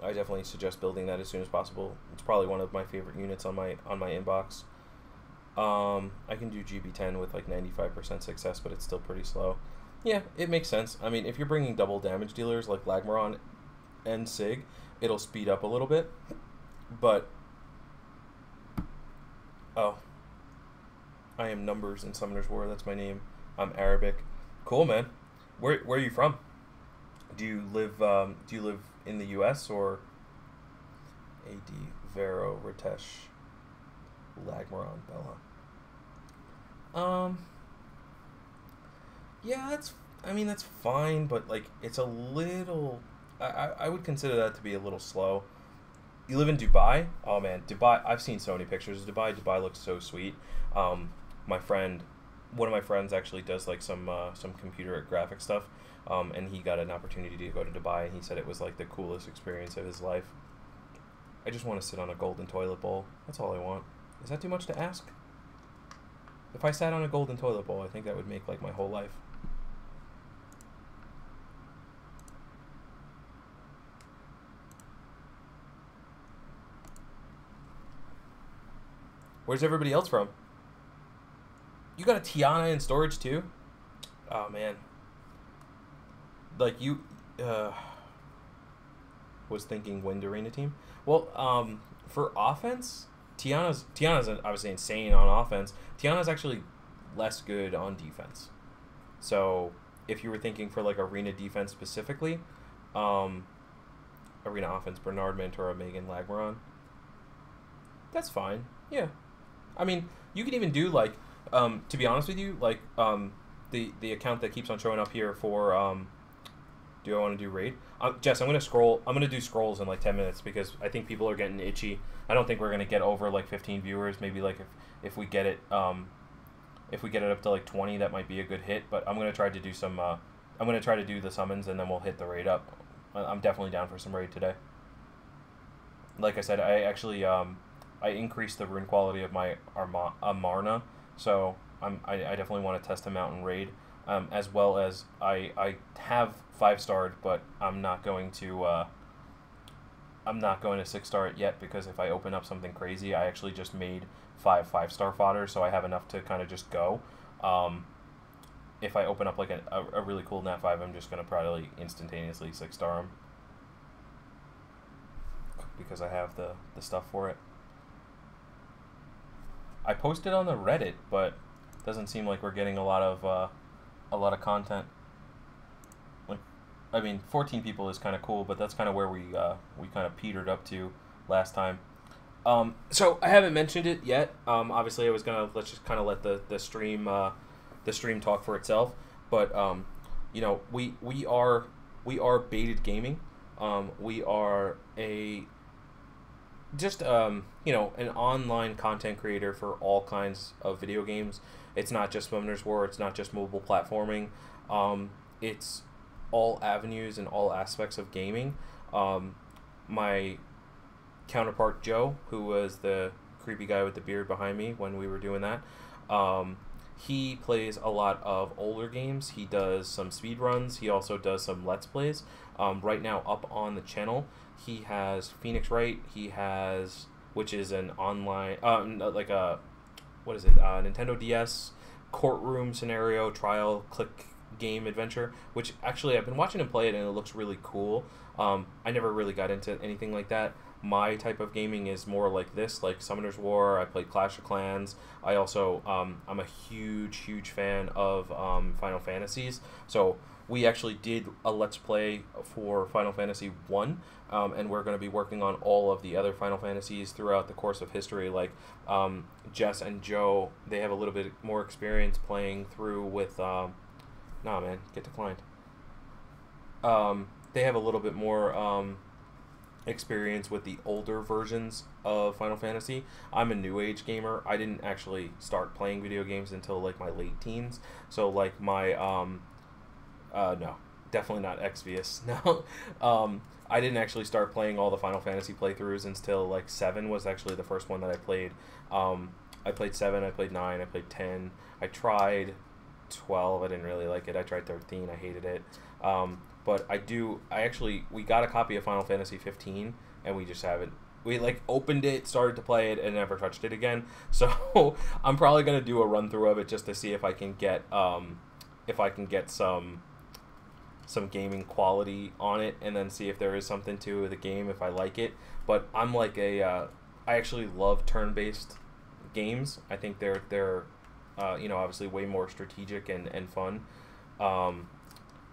I definitely suggest building that as soon as possible. It's probably one of my favorite units on my inbox. I can do GB10 with like 95% success, but it's still pretty slow. Yeah, it makes sense. I mean, if you're bringing double damage dealers like Lagmaron and Sig, it'll speed up a little bit. But I am Numbers in Summoner's War. That's my name. I'm Arabic. Cool, man. Where are you from? Do you live in the U.S. or AD, Vero, Ratesh, Lagmaron, Bella? Yeah, that's fine, but like it's a little. I would consider that to be a little slow. You live in Dubai? Oh man, Dubai! I've seen so many pictures of Dubai. Dubai looks so sweet. One of my friends actually does like some computer graphic stuff. And he got an opportunity to go to Dubai, and he said it was like the coolest experience of his life. I just want to sit on a golden toilet bowl. That's all I want. Is that too much to ask? If I sat on a golden toilet bowl, I think that would make like my whole life. Where's everybody else from? You got a Tiana in storage too? Oh man. Like you was thinking Wind Arena team. Well, for offense, Tiana's obviously insane on offense. Tiana's actually less good on defense. So if you were thinking for like arena defense specifically, arena offense, Bernard, Mentora, Megan, Lagmaron, that's fine. Yeah, I mean you could even do like to be honest with you, like the account that keeps on showing up here for do I want to do raid? Jess, I'm gonna do scrolls in like 10 minutes because I think people are getting itchy. I don't think we're gonna get over like 15 viewers. Maybe like if we get it up to like 20, that might be a good hit. But I'm gonna try to do some. I'm gonna try to do the summons and then we'll hit the raid up. I'm definitely down for some raid today. Like I said, I actually I increased the rune quality of my Amarna, so I definitely want to test him out in raid, as well as I have 5-starred, but I'm not going to 6-star it yet, because if I open up something crazy, I actually just made 5-star fodder, so I have enough to kind of just go. If I open up like a really cool Nat 5, I'm just going to probably instantaneously 6-star him, because I have the stuff for it. I posted on the Reddit, but it doesn't seem like we're getting a lot of content. Like, I mean, 14 people is kind of cool, but that's kind of where we kind of petered up to last time. So I haven't mentioned it yet. Obviously, I was gonna let's just kind of let the stream talk for itself. But you know, we are Baited Gaming. We are just you know, an online content creator for all kinds of video games. It's not just Summoner's War. It's not just mobile platforming. It's all avenues and all aspects of gaming. My counterpart Joe, who was the creepy guy with the beard behind me when we were doing that, he plays a lot of older games. He does some speed runs. He also does some Let's Plays. Right now up on the channel, he has Phoenix Wright. He has, which is an online, like a, what is it, Nintendo DS courtroom scenario trial click game adventure, which actually I've been watching him play it and it looks really cool. I never really got into anything like that. My type of gaming is more like this, like Summoner's War. I played Clash of Clans. I also, I'm a huge fan of Final Fantasies. So we actually did a Let's Play for Final Fantasy 1, and we're going to be working on all of the other Final Fantasies throughout the course of history. Like Jess and Joe, they have a little bit more experience playing through with... nah, man, get declined. They have a little bit more... experience with the older versions of Final Fantasy. I'm a new age gamer. I didn't actually start playing video games until like my late teens. So like my no, definitely not Exvius. No. I didn't actually start playing all the Final Fantasy playthroughs until like 7 was actually the first one that I played. I played 7, I played 9, I played 10. I tried 12, I didn't really like it. I tried 13, I hated it. But we got a copy of Final Fantasy 15, and we just haven't. We like opened it, started to play it, and never touched it again. So I'm probably gonna do a run through of it just to see if I can get some gaming quality on it, and then see if there is something to the game if I like it. But I'm like I actually love turn-based games. I think they're you know, obviously way more strategic and fun.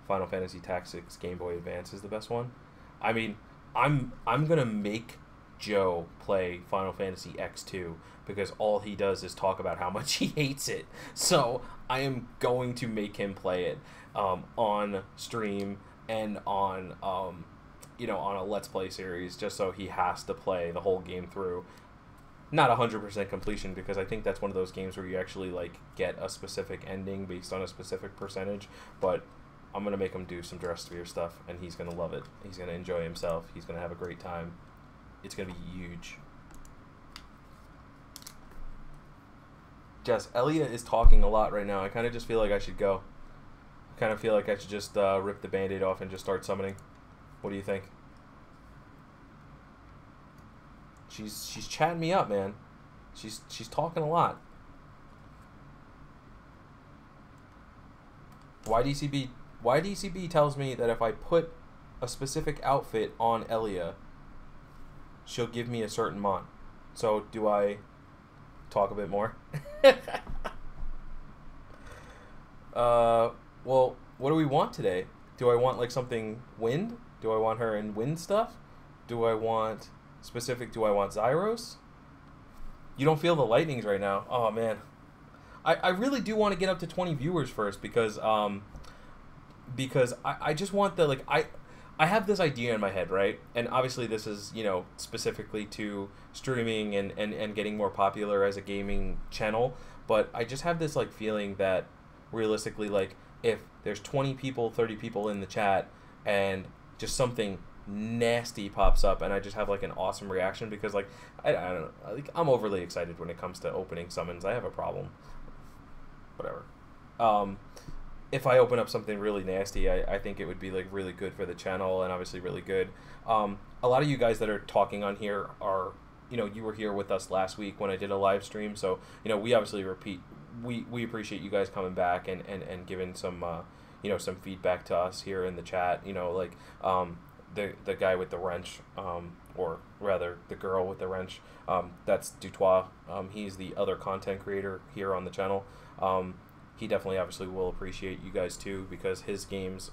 Final Fantasy Tactics Game Boy Advance is the best one. I mean, I'm gonna make Joe play Final Fantasy X2 because all he does is talk about how much he hates it. So I am going to make him play it on stream and on you know, on a Let's Play series, just so he has to play the whole game through. Not 100% completion, because I think that's one of those games where you actually like get a specific ending based on a specific percentage, but I'm going to make him do some Dresssphere stuff, and he's going to love it. He's going to enjoy himself. He's going to have a great time. It's going to be huge. Jess, Elia is talking a lot right now. I kind of just feel like I should go. I kind of feel like I should just rip the Band-Aid off and just start summoning. What do you think? She's chatting me up, man. She's talking a lot. YDCB tells me that if I put a specific outfit on Elia, she'll give me a certain mon. So do I talk a bit more? Well, what do we want today? Do I want like something wind? Do I want her in wind stuff? Do I want Zyros? You don't feel the lightnings right now. Oh man. I really do want to get up to 20 viewers first, because I just want the, like, I have this idea in my head, right? And obviously this is, you know, specifically to streaming and getting more popular as a gaming channel, but I just have this, like, feeling that realistically, like, if there's 20 people, 30 people in the chat, and just something nasty pops up, and I just have, like, an awesome reaction, because, like, I don't know, like, I'm overly excited when it comes to opening summons. I have a problem. whatever. If I open up something really nasty, I think it would be like really good for the channel and obviously really good. A lot of you guys that are talking on here are, you know, you were here with us last week when I did a live stream, so you know we obviously we appreciate you guys coming back and giving some you know, some feedback to us here in the chat. You know, like the guy with the wrench, or rather the girl with the wrench, that's Dutois. He's the other content creator here on the channel. He definitely obviously will appreciate you guys too, because his games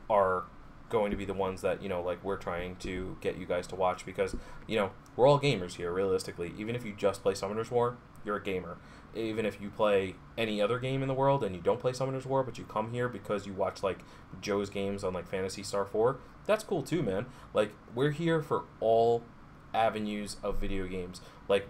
are going to be the ones that, you know, like we're trying to get you guys to watch, because, you know, we're all gamers here realistically. Even if you just play Summoner's War, you're a gamer. Even if you play any other game in the world and you don't play Summoner's War, but you come here because you watch like Joe's games on like Phantasy Star 4, that's cool too, man. Like, we're here for all avenues of video games. Like,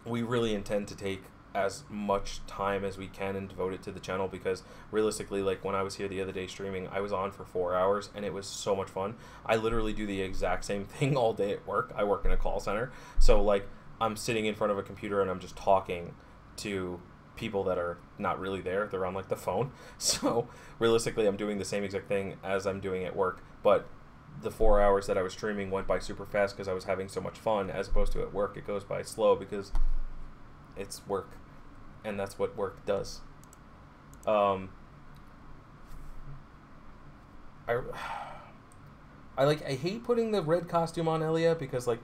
we really intend to take as much time as we can and devote it to the channel, because realistically, like when I was here the other day streaming, I was on for 4 hours and it was so much fun. I literally do the exact same thing all day at work. I work in a call center, so like I'm sitting in front of a computer and I'm just talking to people that are not really there. They're on like the phone. So realistically, I'm doing the same exact thing as I'm doing at work, but the 4 hours that I was streaming went by super fast because I was having so much fun, as opposed to at work it goes by slow because it's work, and that's what work does. I hate putting the red costume on Elia, because like,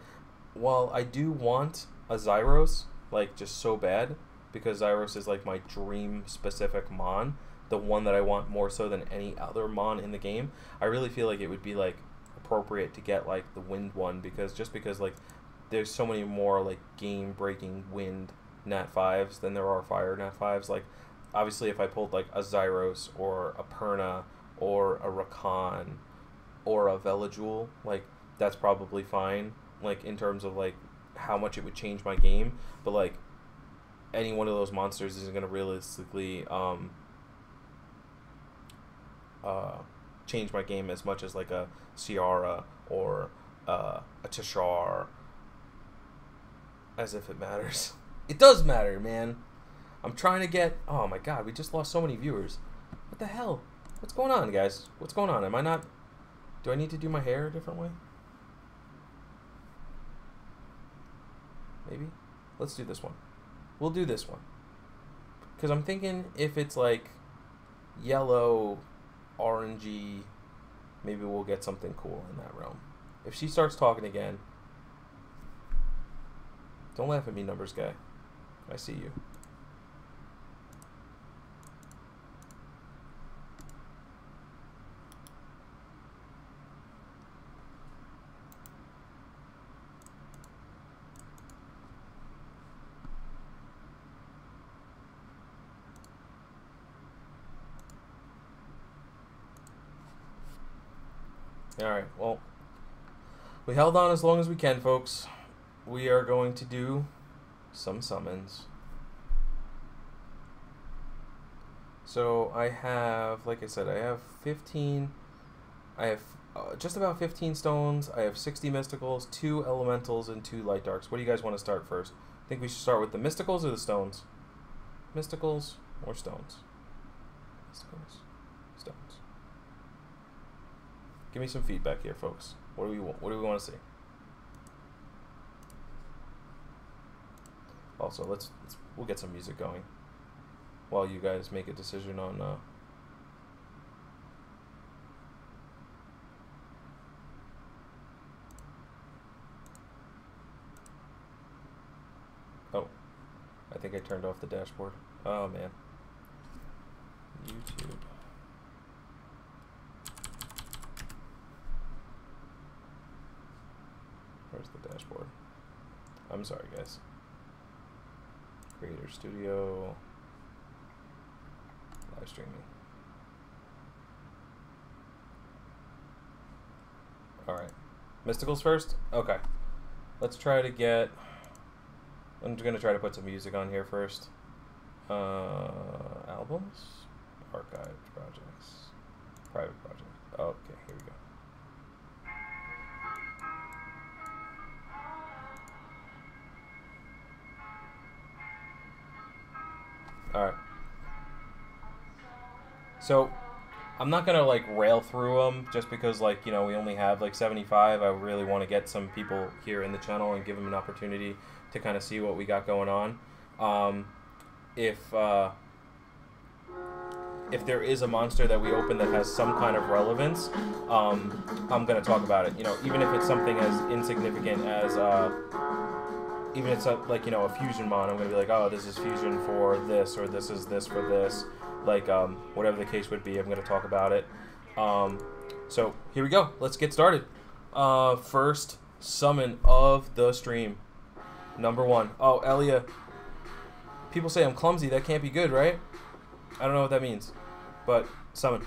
while I do want a Zyros like just so bad, because Zyros is like my dream specific Mon, the one that I want more so than any other Mon in the game, I really feel like it would be like appropriate to get like the wind one, because like there's so many more like game breaking wind Nat 5s than there are fire Nat 5s. Like, obviously if I pulled like a Zyros or a Perna or a Rakan or a Velajul, like that's probably fine, like in terms of like how much it would change my game. But like any one of those monsters isn't going to realistically change my game as much as like a Ciara or a Tashar, as if it matters. It does matter, man. I'm trying to get... Oh my god, we just lost so many viewers. What the hell? What's going on, guys? What's going on? Am I not... Do I need to do my hair a different way? Maybe? Let's do this one. We'll do this one. Because I'm thinking if it's like yellow, orangey, maybe we'll get something cool in that realm. If she starts talking again... Don't laugh at me, numbers guy. I see you. Alright, well, we held on as long as we can, folks. We are going to do some summons. So I have, like I said, I have 15, I have just about 15 stones, I have 60 mysticals, 2 elementals, and 2 light darks. What do you guys want to start first? I think we should start with the mysticals or the stones? Mysticals or stones? Mysticals, stones. Give me some feedback here, folks. What do we want to see? Also, we'll get some music going while you guys make a decision on oh, I think I turned off the dashboard. Oh man. YouTube. Where's the dashboard? I'm sorry, guys. Creator Studio. Live streaming. Alright. Mysticals first? Okay. Let's try to get... I'm going to try to put some music on here first. Albums? Archived projects. Private project. Okay, here we go. Alright. So I'm not gonna like rail through them just because like we only have like 75. I really want to get some people here in the channel and give them an opportunity to kind of see what we got going on. If there is a monster that we open that has some kind of relevance, I'm gonna talk about it. Even if it's something as insignificant as even if it's like a fusion mon, I'm gonna be like, oh, this is fusion for this, or this is this for this. Like, whatever the case would be, I'm going to talk about it. So, here we go. Let's get started. First summon of the stream. Number 1. Oh, Elia. People say I'm clumsy. That can't be good, right? I don't know what that means. But, summon.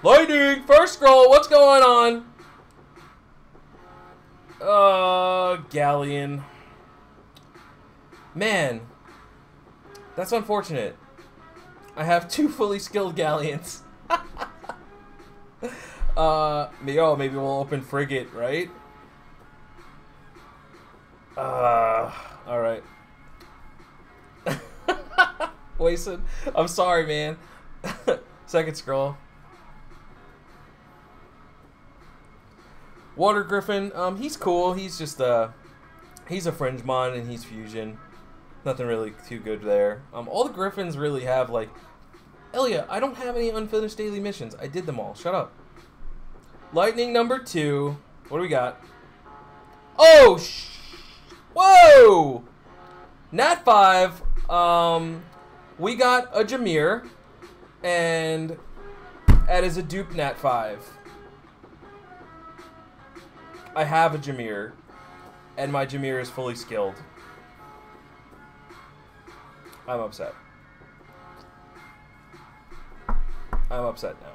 Lightning! First scroll! What's going on? Galleon. Man. That's unfortunate. I have 2 fully skilled galleons. Maybe we'll open frigate, right? Alright. Wasted. I'm sorry, man. Second scroll. Water Griffin, he's cool. He's just, he's a fringe mon and he's fusion. Nothing really too good there. All the Griffins really have, like... Elia, I don't have any unfinished daily missions. I did them all. Shut up. Lightning number 2. What do we got? Oh, whoa! Nat 5. We got a Jameer. And that is a dupe Nat 5. I have a Jameer. And my Jameer is fully skilled. I'm upset. I'm upset now.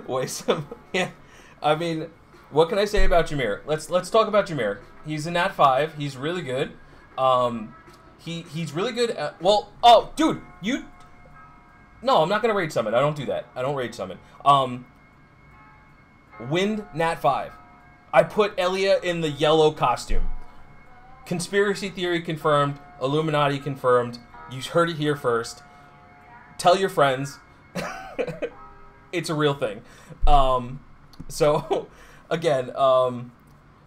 Wait, yeah. I mean, what can I say about Jameer? Let's talk about Jameer. He's a Nat 5. He's really good. He's really good at... Well, oh, dude, you... No, I'm not going to rage summon. I don't do that. I don't rage summon. Wind Nat 5. I put Elia in the yellow costume. Conspiracy theory confirmed. Illuminati confirmed. You heard it here first. Tell your friends. It's a real thing. So, again,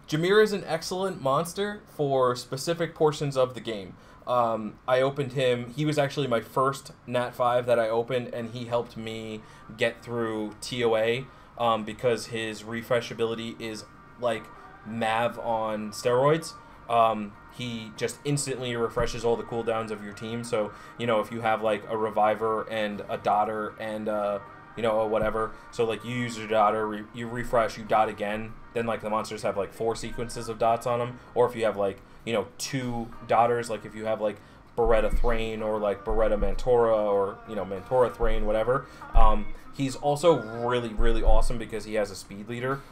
Jameer is an excellent monster for specific portions of the game. I opened him. He was actually my first Nat 5 that I opened, and he helped me get through TOA because his refresh ability is like Mav on steroids. He just instantly refreshes all the cooldowns of your team. So, if you have like a Reviver and a Dotter and, a whatever. So, like, you use your Dotter, you refresh, you dot again. Then, like, the monsters have like 4 sequences of dots on them. Or if you have like, 2 Dotters, like if you have like Beretta Thrain or like Beretta Mantora or, Mantora Thrain, whatever. He's also really, really awesome because he has a speed leader.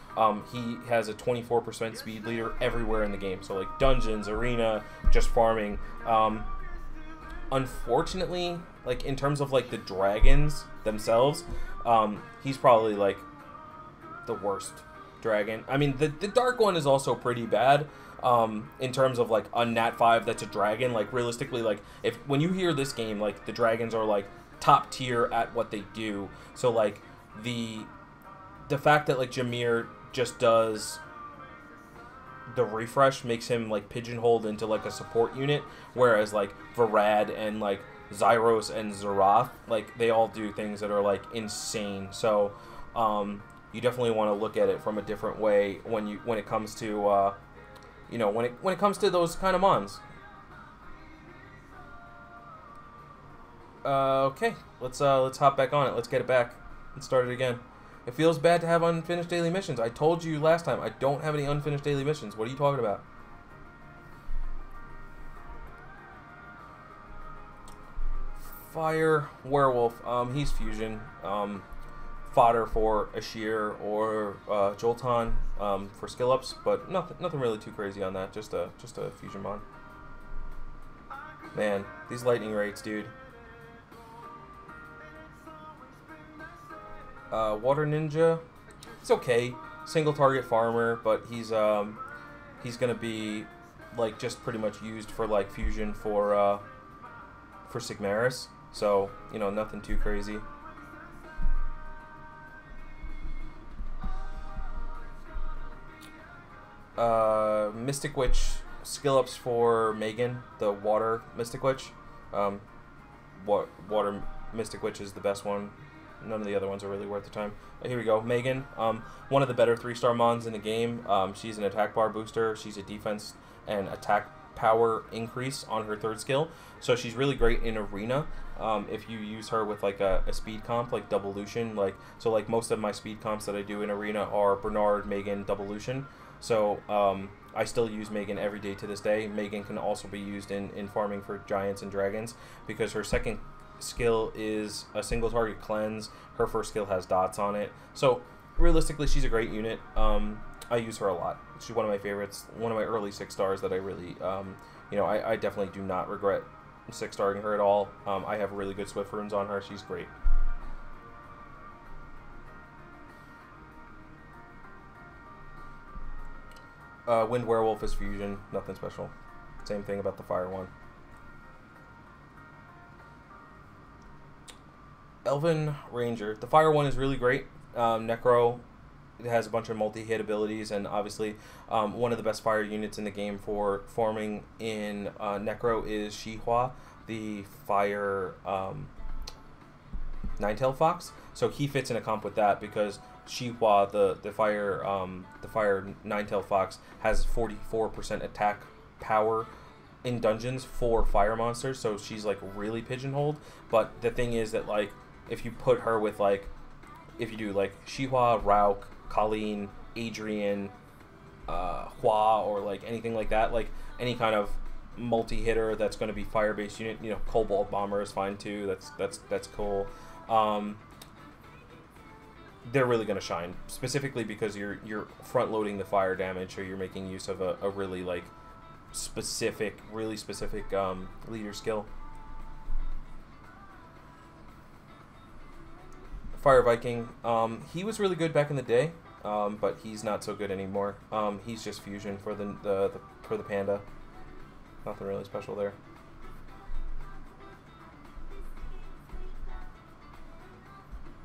He has a 24% speed leader everywhere in the game. So, like, dungeons, arena, just farming. Unfortunately, like, in terms of, like, the dragons themselves, he's probably, like, the worst dragon. I mean, the dark one is also pretty bad. In terms of, like, a Nat 5 that's a dragon. Like, realistically, like, when you hear this game, like, the dragons are, like, top tier at what they do. So, like, the fact that, like, Jameer just does the refresh makes him, like, pigeonholed into, like, a support unit, whereas, like, Varad and, like, Zyros and Zerath, like, they all do things that are, like, insane. So, you definitely want to look at it from a different way when it comes to, when it comes to those kind of mons. Okay, let's hop back on it. Let's get it back. Let's start it again. It feels bad to have unfinished daily missions. I told you last time, I don't have any unfinished daily missions. What are you talking about? Fire Werewolf. He's fusion. Fodder for Ashir or Jolton for skill ups, but nothing really too crazy on that. Just a fusion mon. Man, these lightning rates, dude. Water Ninja, it's okay. Single target farmer, but he's gonna be like just pretty much used for like fusion for for Sigmaris, so you know, nothing too crazy. Mystic Witch skill ups for Megan, the water Mystic Witch. Water Mystic Witch is the best one. None of the other ones are really worth the time. Here we go, Megan. One of the better 3-star mons in the game. She's an attack bar booster. She's a defense and attack power increase on her 3rd skill. So she's really great in arena. If you use her with like a speed comp, like Doubolution, like most of my speed comps that I do in arena are Bernard, Megan, Doubolution. So I still use Megan every day to this day. Megan can also be used in farming for giants and dragons because her 2nd skill is a single target cleanse. Her 1st skill has dots on it. So realistically, she's a great unit. I use her a lot. She's one of my favorites. One of my early 6-stars that I really, you know, I definitely do not regret 6-starring her at all. I have really good Swift runes on her. She's great. Wind Werewolf is fusion, nothing special. Same thing about the fire one. Elven Ranger. The fire one is really great. Necro, it has a bunch of multi-hit abilities, and obviously one of the best fire units in the game for farming in Necro is Shihua, the fire Ninetail Fox. So he fits in a comp with that because Shihua, the fire Ninetail Fox, has 44% attack power in dungeons for fire monsters. So she's like really pigeonholed. But the thing is that like if you put her with like if you do like Shihua, Rauk, Colleen, Adrian, Hua, or like anything like that, like any kind of multi-hitter that's going to be fire-based unit, you know, Cobalt Bomber is fine too. That's cool. They're really going to shine, specifically because you're front-loading the fire damage, or you're making use of a really like really specific leader skill. Fire Viking, he was really good back in the day, but he's not so good anymore. He's just fusion for the panda. Nothing really special there.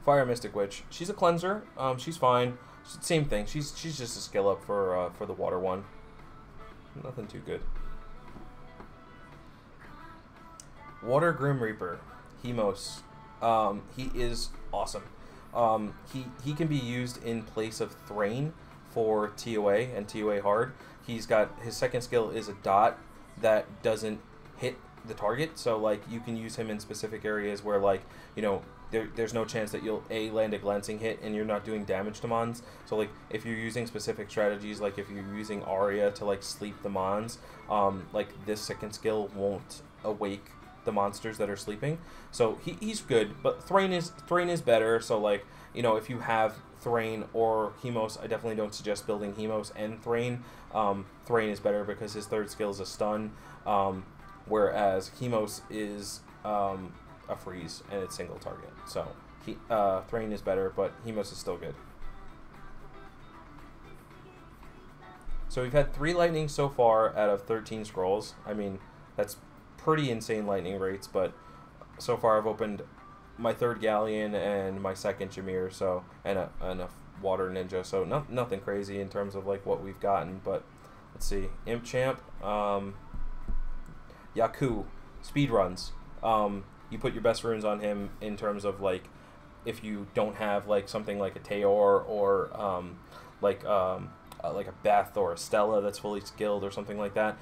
Fire Mystic Witch. She's a cleanser. She's fine. Same thing. She's just a skill up for the water one. Nothing too good. Water Grim Reaper. Hemos. He is awesome. He can be used in place of Thrain for TOA and TOA hard. He's got his 2nd skill is a dot that doesn't hit the target. So like you can use him in specific areas where like, you know, there's no chance that you'll land a glancing hit and you're not doing damage to mons. So like if you're using specific strategies, like if you're using Arya to like sleep the mons, like this 2nd skill won't awake the monsters that are sleeping. So he's good, but Thrain is better. So like, you know, if you have Thrain or Hemos, I definitely don't suggest building Hemos and Thrain. Thrain is better because his 3rd skill is a stun, whereas Hemos is a freeze and it's single target. So Thrain is better, but Hemos is still good. So we've had 3 lightnings so far out of 13 scrolls. I mean, that's pretty insane lightning rates, but so far I've opened my 3rd Galleon and my 2nd Jameer, so and a water ninja, so nothing crazy in terms of like what we've gotten. But let's see, Imp Champ, Yaku, speed runs. You put your best runes on him in terms of like if you don't have like something like a Teor or like a Beth or a Stella that's fully skilled or something like that,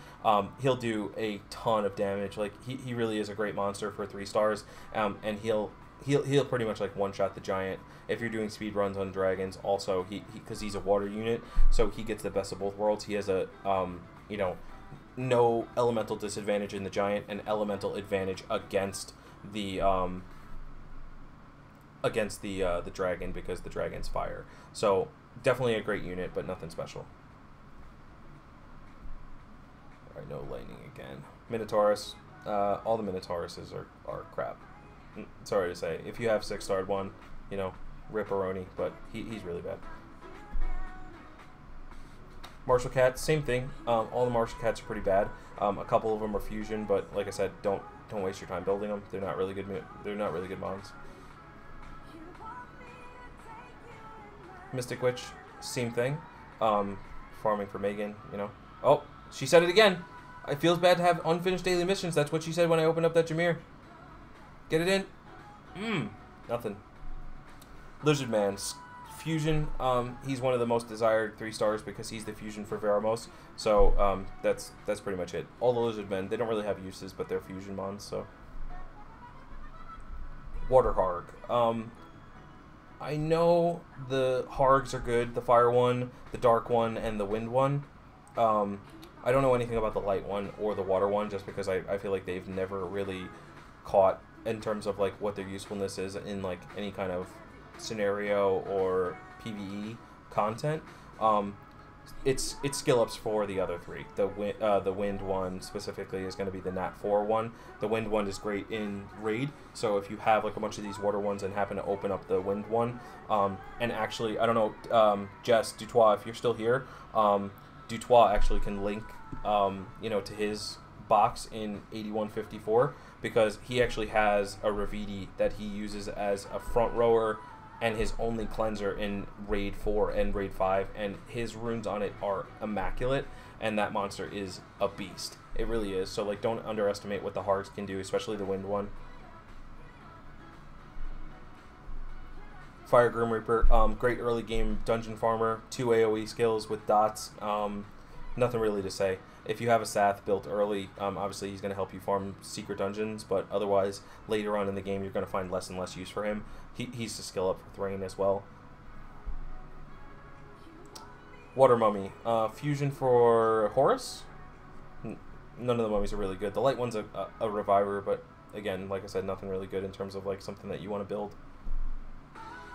he'll do a ton of damage. Like he really is a great monster for 3 stars, and he'll pretty much like one-shot the giant. If you're doing speed runs on dragons, also because he's a water unit, so he gets the best of both worlds. He has a you know, no elemental disadvantage in the giant and elemental advantage against the dragon because the dragon's fire. So definitely a great unit, but nothing special. Alright, no lightning again. Minotaurus. All the Minotauruses are crap. Sorry to say. If you have 6-starred one, you know, rip-a-roni, but he's really bad. Martial Cats, same thing. All the Martial Cats are pretty bad. A couple of them are fusion, but like I said, don't don't waste your time building them. They're not really good. They're not really good mons. Mystic Witch, same thing. Farming for Megan, you know. Oh, she said it again. It feels bad to have unfinished daily missions. That's what she said when I opened up that Jameer. Get it in? Nothing. Lizard Man, fusion. He's one of the most desired 3 stars because he's the fusion for Veramos. So that's pretty much it. All the Lizard Men, they don't really have uses, but they're fusion mons. So Water Harg. I know the Hargs are good. The Fire one, the Dark one, and the Wind one. I don't know anything about the Light one or the Water one, just because I feel like they've never really caught in terms of like what their usefulness is in like any kind of scenario or PvE content. It's skill ups for the other 3. The Wind one specifically is going to be the Nat 4 one. The Wind one is great in raid, so if you have like a bunch of these water ones and happen to open up the Wind one, and actually I don't know, Jess Dutois, if you're still here, Dutois actually can link to his box in 8154 because he actually has a Ravidi that he uses as a front rower and his only cleanser in Raid 4 and Raid 5, and his runes on it are immaculate, and that monster is a beast. It really is. So like, don't underestimate what the Hargs can do, especially the Wind one. Fire Grim Reaper, great early game dungeon farmer, 2 AoE skills with dots. Nothing really to say. If you have a Sath built early, obviously he's going to help you farm secret dungeons, but otherwise, later on in the game, you're going to find less and less use for him. He's to skill up for Thrain as well. Water Mummy. Fusion for Horus? None of the mummies are really good. The light one's a reviver, but again, like I said, nothing really good in terms of like something that you want to build.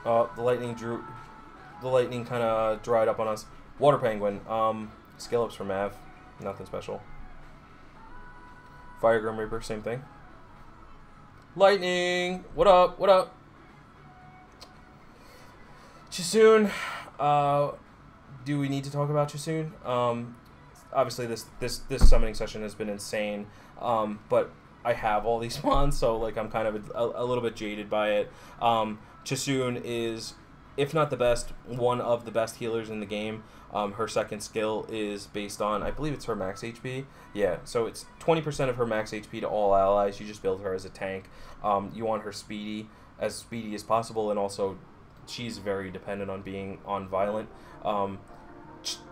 The lightning kind of dried up on us. Water Penguin. Skill ups for Mav. Nothing special. Fire Grim Reaper, same thing. Lightning! What up? What up? Chisoon. Do we need to talk about Chisoon? Obviously, this summoning session has been insane. But I have all these mons, so like I'm kind of a little bit jaded by it. Chisoon is, if not the best, one of the best healers in the game. Her second skill is based on, I believe it's her max HP. Yeah, so it's 20% of her max HP to all allies. You just build her as a tank. You want her speedy as possible, and also she's very dependent on being on violent.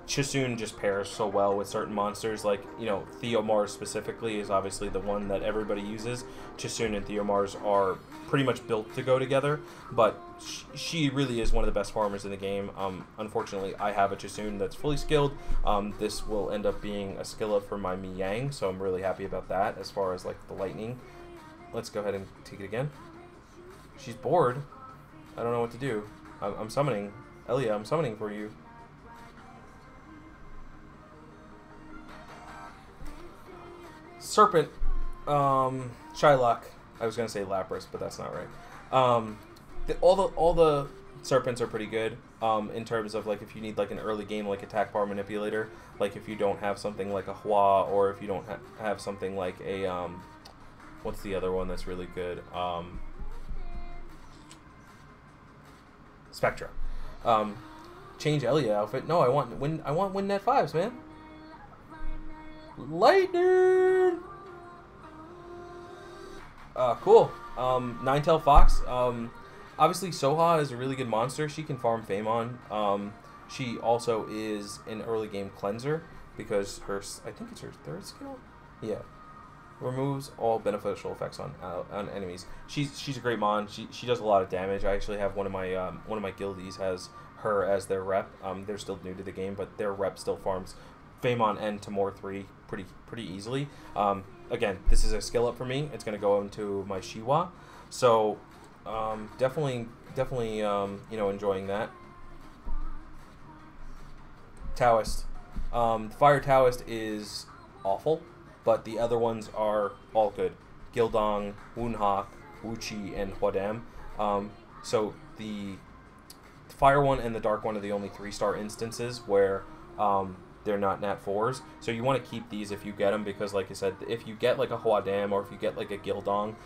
Chisoon just pairs so well with certain monsters, like, you know, Theomars specifically is obviously the one that everybody uses. Chisoon and Theomars are pretty much built to go together, but she really is one of the best farmers in the game. Unfortunately, I have a Chisoon that's fully skilled. This will end up being a skill up for my Mi Yang, so I'm really happy about that as far as like the lightning. Let's go ahead and take it again. She's bored. I don't know what to do. I'm summoning. Elia, I'm summoning for you. Serpent, Shylock. I was gonna say Lapras, but that's not right. All the serpents are pretty good. In terms of like if you need like an early game like attack bar manipulator, like if you don't have something like a Hua, or if you don't have something like a what's the other one that's really good? Spectra. Change Elia outfit. No, I want win net 5s, man. Lightning. Cool. Ninetail Fox. Obviously Soha is a really good monster. She can farm Famon. She also is an early game cleanser because I think it's her third skill. Yeah. Removes all beneficial effects on enemies. She's a great mon. She does a lot of damage. I actually have one of my guildies has her as their rep. They're still new to the game, but their rep still farms Famon and Tamor 3 pretty easily. Again, this is a skill up for me. It's going to go into my Shiwa. So definitely enjoying that. Taoist. Fire Taoist is awful, but the other ones are all good. Gildong, Woonhawk, Wuchi, and Huadam. So the Fire one and the Dark one are the only 3-star instances where they're not nat 4s. So you want to keep these if you get them, because like I said, if you get like a Huadam or if you get like a Gildong,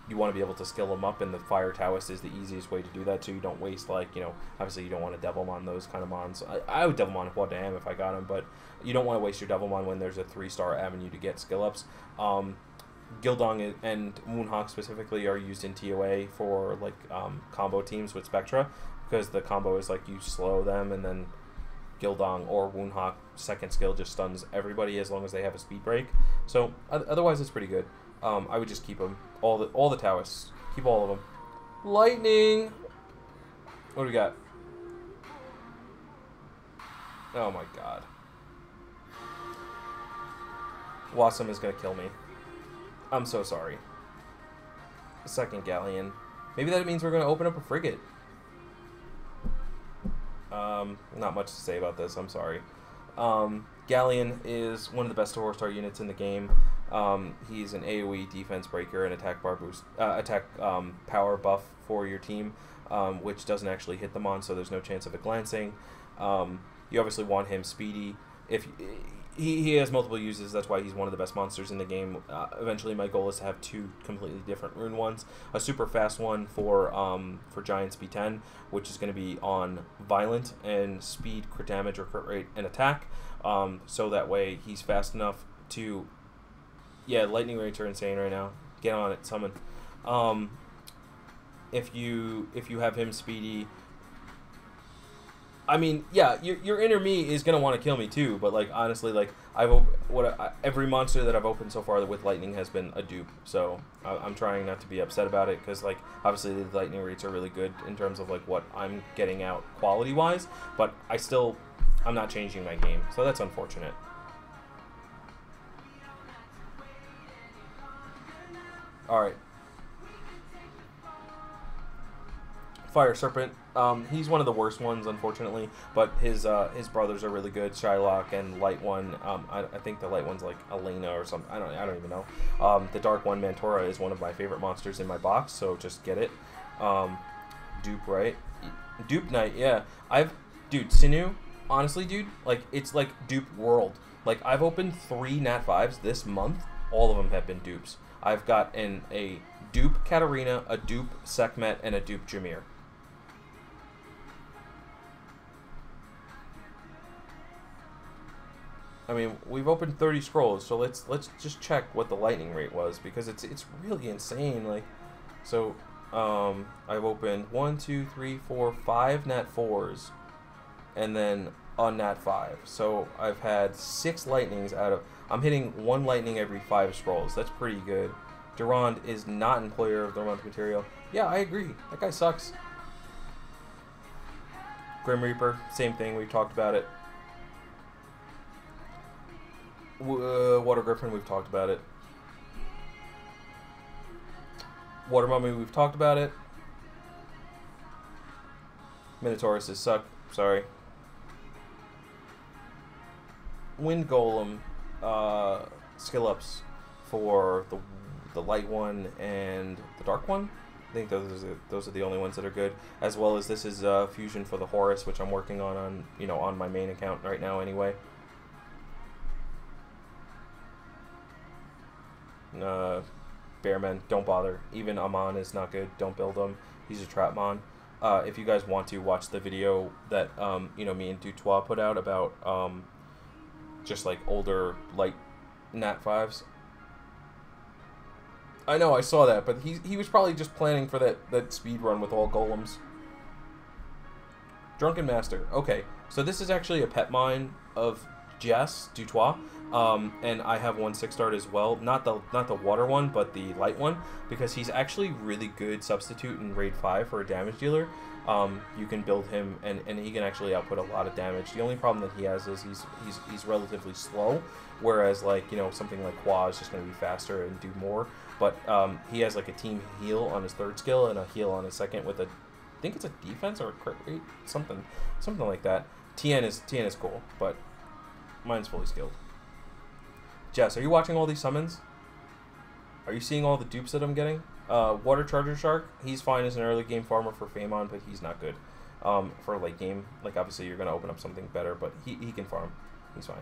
you want to be able to skill them up, and the Fire Taoist is the easiest way to do that, so you don't waste, like, you know, obviously you don't want to Devilmon those kind of mons. I would Devilmon Huadam if I got him, but you don't want to waste your Devilmon when there's a 3-star avenue to get skill ups. Gildong and Moonhawk specifically are used in TOA for like combo teams with Spectra, because the combo is like you slow them and then Gildong or Woundhawk second skill just stuns everybody as long as they have a speed break. So otherwise it's pretty good. I would just keep them, all the Taoists, keep all of them. Lightning. What do we got? Oh my god. Wassum is gonna kill me. I'm so sorry. Second Galleon. Maybe that means we're gonna open up a frigate. Not much to say about this, I'm sorry. Galleon is one of the best 4-star units in the game. He's an AoE defense breaker and attack bar boost, power buff for your team, which doesn't actually hit them on, so there's no chance of it glancing. You obviously want him speedy. If he has multiple uses, that's why he's one of the best monsters in the game. Eventually, my goal is to have 2 completely different rune ones. A super fast one for Giant Speed 10, which is going to be on Violent and Speed, crit damage, or crit rate, and attack. So that way he's fast enough to... Yeah, lightning rates are insane right now. Get on it, summon. If you have him speedy... I mean, yeah, your inner me is gonna want to kill me too, but like honestly, like every monster that I've opened so far with lightning has been a dupe. So I'm trying not to be upset about it, because like obviously the lightning rates are really good in terms of like what I'm getting out quality wise, but I'm not changing my game, so that's unfortunate. All right. Fire Serpent. He's one of the worst ones, unfortunately, but his brothers are really good. Shylock and Light One. I think the Light One's like Elena or something. I don't even know. The Dark One, Mantora, is one of my favorite monsters in my box, so just get it. Dupe, right? Dupe Knight, yeah. Dude, Sinu, honestly, dude, like, it's like Dupe World. Like, I've opened 3 Nat 5s this month. All of them have been dupes. I've got a dupe Katarina, a dupe Sekhmet, and a dupe Jameer. I mean, we've opened 30 scrolls, so let's just check what the lightning rate was, because it's really insane. Like, so I've opened 1, 2, 3, 4, 5 Nat 4s, and then a Nat 5. So I've had 6 lightnings out of... I'm hitting 1 lightning every 5 scrolls. That's pretty good. Durand is not employer of the month material. Yeah, I agree. That guy sucks. Grim Reaper, same thing. We've talked about it. Water Griffin, we've talked about it. Water Mummy, we've talked about it. Minotauruses suck. Sorry. Wind Golem, skill ups for the light one and the dark one. I think those are the only ones that are good. As well as this is fusion for the Horus, which I'm working on my main account right now anyway. Bearman, don't bother. Even Amon is not good. Don't build him. He's a Trapmon. If you guys want to watch the video that me and Dutois put out about just like older light Nat 5s. I know, I saw that, but he was probably just planning for that speed run with all golems. Drunken Master. Okay, so this is actually a pet mine of Jess Dutois. And I have 1 6-star as well. Not the water one, but the light one, because he's actually really good substitute in raid 5 for a damage dealer. You can build him, and he can actually output a lot of damage. The only problem that he has is he's relatively slow, whereas like something like Qua is just going to be faster and do more. But he has like a team heal on his 3rd skill and a heal on his 2nd with I think it's a defense or a crit rate, something like that. TN is cool, but mine's fully skilled. Jess, are you watching all these summons? Are you seeing all the dupes that I'm getting? Water Charger Shark, he's fine as an early game farmer for Famon, but he's not good for late game. Like, obviously, you're going to open up something better, but he can farm. He's fine.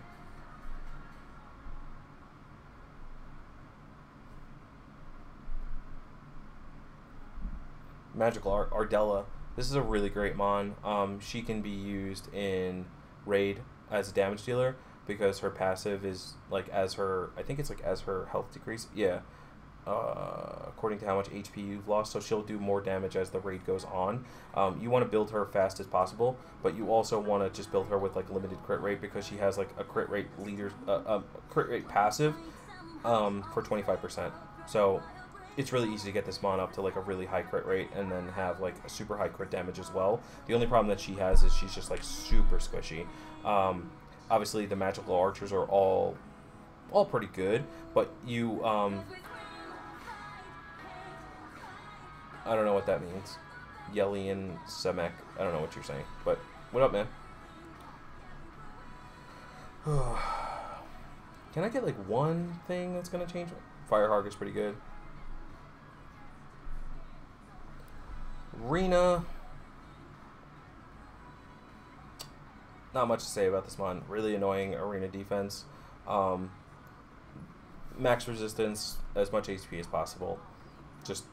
Magical Ardella. This is a really great mon. She can be used in Raid as a damage dealer because her passive is like as her, I think it's like as her health decreases. Yeah. According to how much HP you've lost, so she'll do more damage as the raid goes on. You want to build her fast as possible, but you also want to just build her with like limited crit rate because she has like a crit rate crit rate passive for 25%. So it's really easy to get this mon up to like a really high crit rate and then have like a super high crit damage as well. The only problem that she has is she's just like super squishy. Obviously the magical archers are all pretty good, but you I don't know what that means. Yelian Semek. I don't know what you're saying. But what up, man? Can I get like one thing that's gonna change? Firehawk is pretty good. Rena. Not much to say about this mon. Really annoying arena defense. Max resistance, as much HP as possible. Just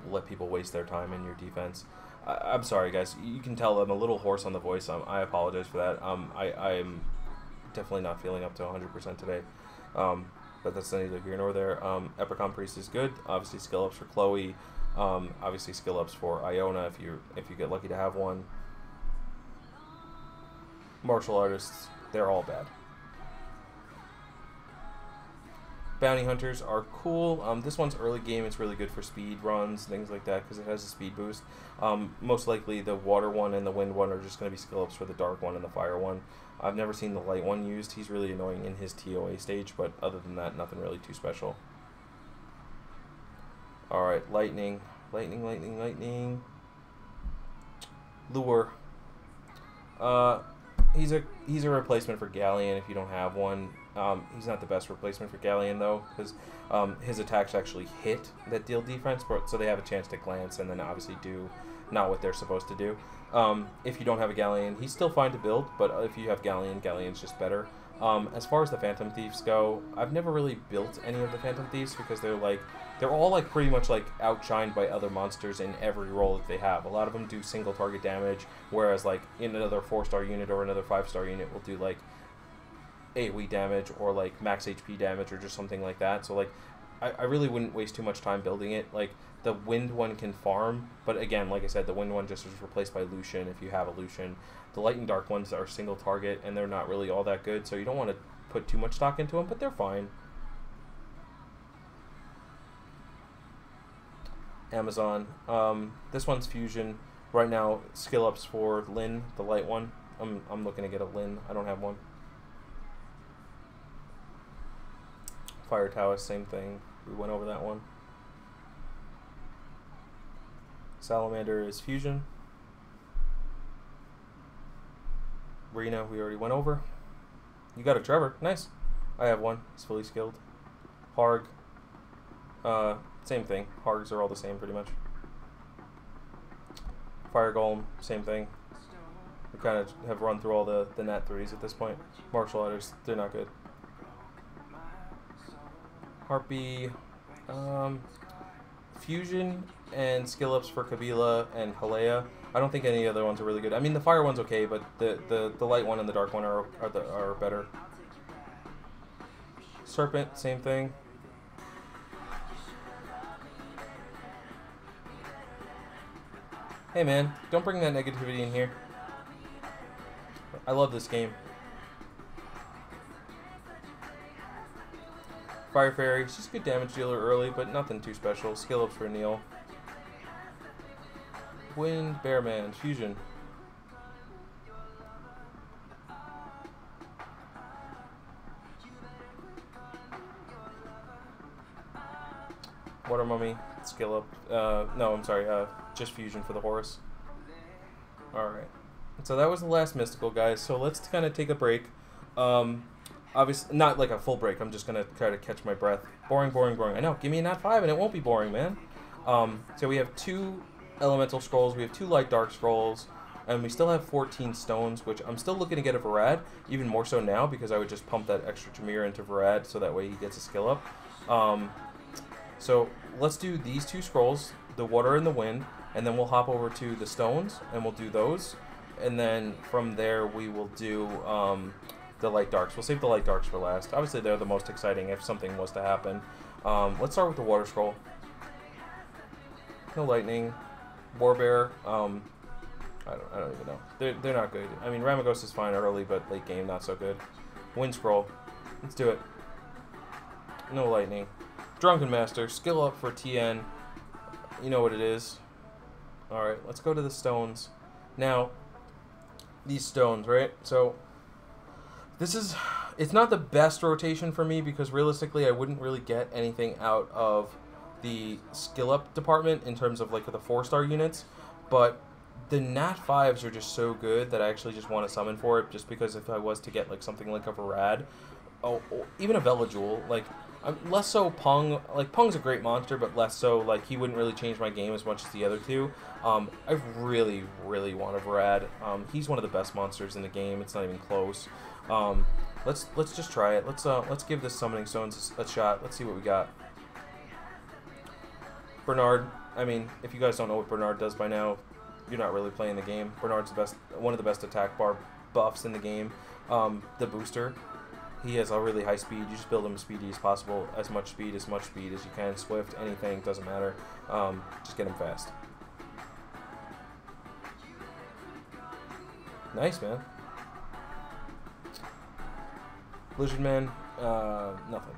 let people waste their time in your defense. I'm sorry, guys. You can tell I'm a little hoarse on the voice. I apologize for that. I'm definitely not feeling up to 100% today. But that's neither here nor there. Epicon Priest is good. Obviously, skill ups for Chloe. Obviously, skill ups for Iona if you get lucky to have one. Martial artists, they're all bad. Bounty hunters are cool. This one's early game. It's really good for speed runs, things like that, because it has a speed boost. Most likely the water one and the wind one are just going to be skill ups for the dark one and the fire one. I've never seen the light one used. He's really annoying in his TOA stage, but other than that, nothing really too special. Alright, lightning. Lightning. Lure. He's a replacement for Galleon if you don't have one. He's not the best replacement for Galleon though, because his attacks actually hit that deal defense, so they have a chance to glance and then obviously do not what they're supposed to do. If you don't have a Galleon, he's still fine to build, but if you have Galleon's just better. As far as the Phantom Thieves go, I've never really built any of the Phantom Thieves because they're all like pretty much like outshined by other monsters in every role that they have. A lot of them do single target damage, whereas like in another 4-star unit or another 5-star unit will do like AoE damage or like max HP damage or just something like that. So like I really wouldn't waste too much time building it. Like the wind one can farm, but again, like I said, the wind one just is replaced by Lucian if you have a Lucian. The light and dark ones are single target and they're not really all that good, so you don't want to put too much stock into them, but they're fine. Amazon. This one's fusion. Right now, skill ups for Lyn, the light one. I'm looking to get a Lyn. I don't have one. Fire Taoist, same thing. We went over that one. Salamander is fusion. Rena, we already went over. You got a Trevor. Nice. I have one. He's fully skilled. Harg. Same thing. Hargs are all the same pretty much. Fire Golem, same thing. We kind of have run through all the Nat 3s at this point. Martial artists, they're not good. Harpy. Fusion and skill ups for Kabila and Halea. I don't think any other ones are really good. I mean, the fire one's okay, but the light one and the dark one are better. Serpent, same thing. Hey man, don't bring that negativity in here. I love this game. Fire Fairy, she's a good damage dealer early, but nothing too special. Skill ups for Neil. Wind, Bearman, Fusion. Water Mummy, skill up. No, I'm sorry, just Fusion for the Horus. Alright. So that was the last mystical, guys. So let's kind of take a break. Obviously, not like a full break. I'm just going to try to catch my breath. Boring. I know, give me a Nat 5 and it won't be boring, man. So we have 2 elemental scrolls. We have 2 light dark scrolls. and we still have 14 stones, which I'm still looking to get a Varad, even more so now because I would just pump that extra Tremere into Varad so that way he gets a skill up. So let's do these 2 scrolls, the water and the wind, and then we'll hop over to the stones and we'll do those, and then from there we will do the light darks. We'll save the light darks for last. Obviously they're the most exciting if something was to happen. Let's start with the water scroll. No lightning. Warbear. I don't even know. They're not good. I mean, Ramagos is fine early, but late game not so good. Wind scroll. Let's do it. No lightning. Drunken Master. Skill up for TN. You know what it is. All right. Let's go to the stones. Now, these stones, right? So this is. It's not the best rotation for me because realistically, I wouldn't really get anything out of the skill up department in terms of like the 4-star units, but the Nat 5s are just so good that I actually just want to summon for it, just because if I was to get like something like a Varad, or even a Velajul, like less so Pung. Like Pung's a great monster, but less so like he wouldn't really change my game as much as the other 2. I really want a Varad. He's one of the best monsters in the game. It's not even close. Let's just try it. Let's give this Summoning Stones a shot. Let's see what we got. Bernard. I mean, if you guys don't know what Bernard does by now, you're not really playing the game. Bernard's one of the best attack bar buffs in the game. The booster. He has a really high speed. You just build him as speedy as possible. As much speed as you can. Swift, anything, doesn't matter. Just get him fast. Nice, man. Lizard Man, nothing.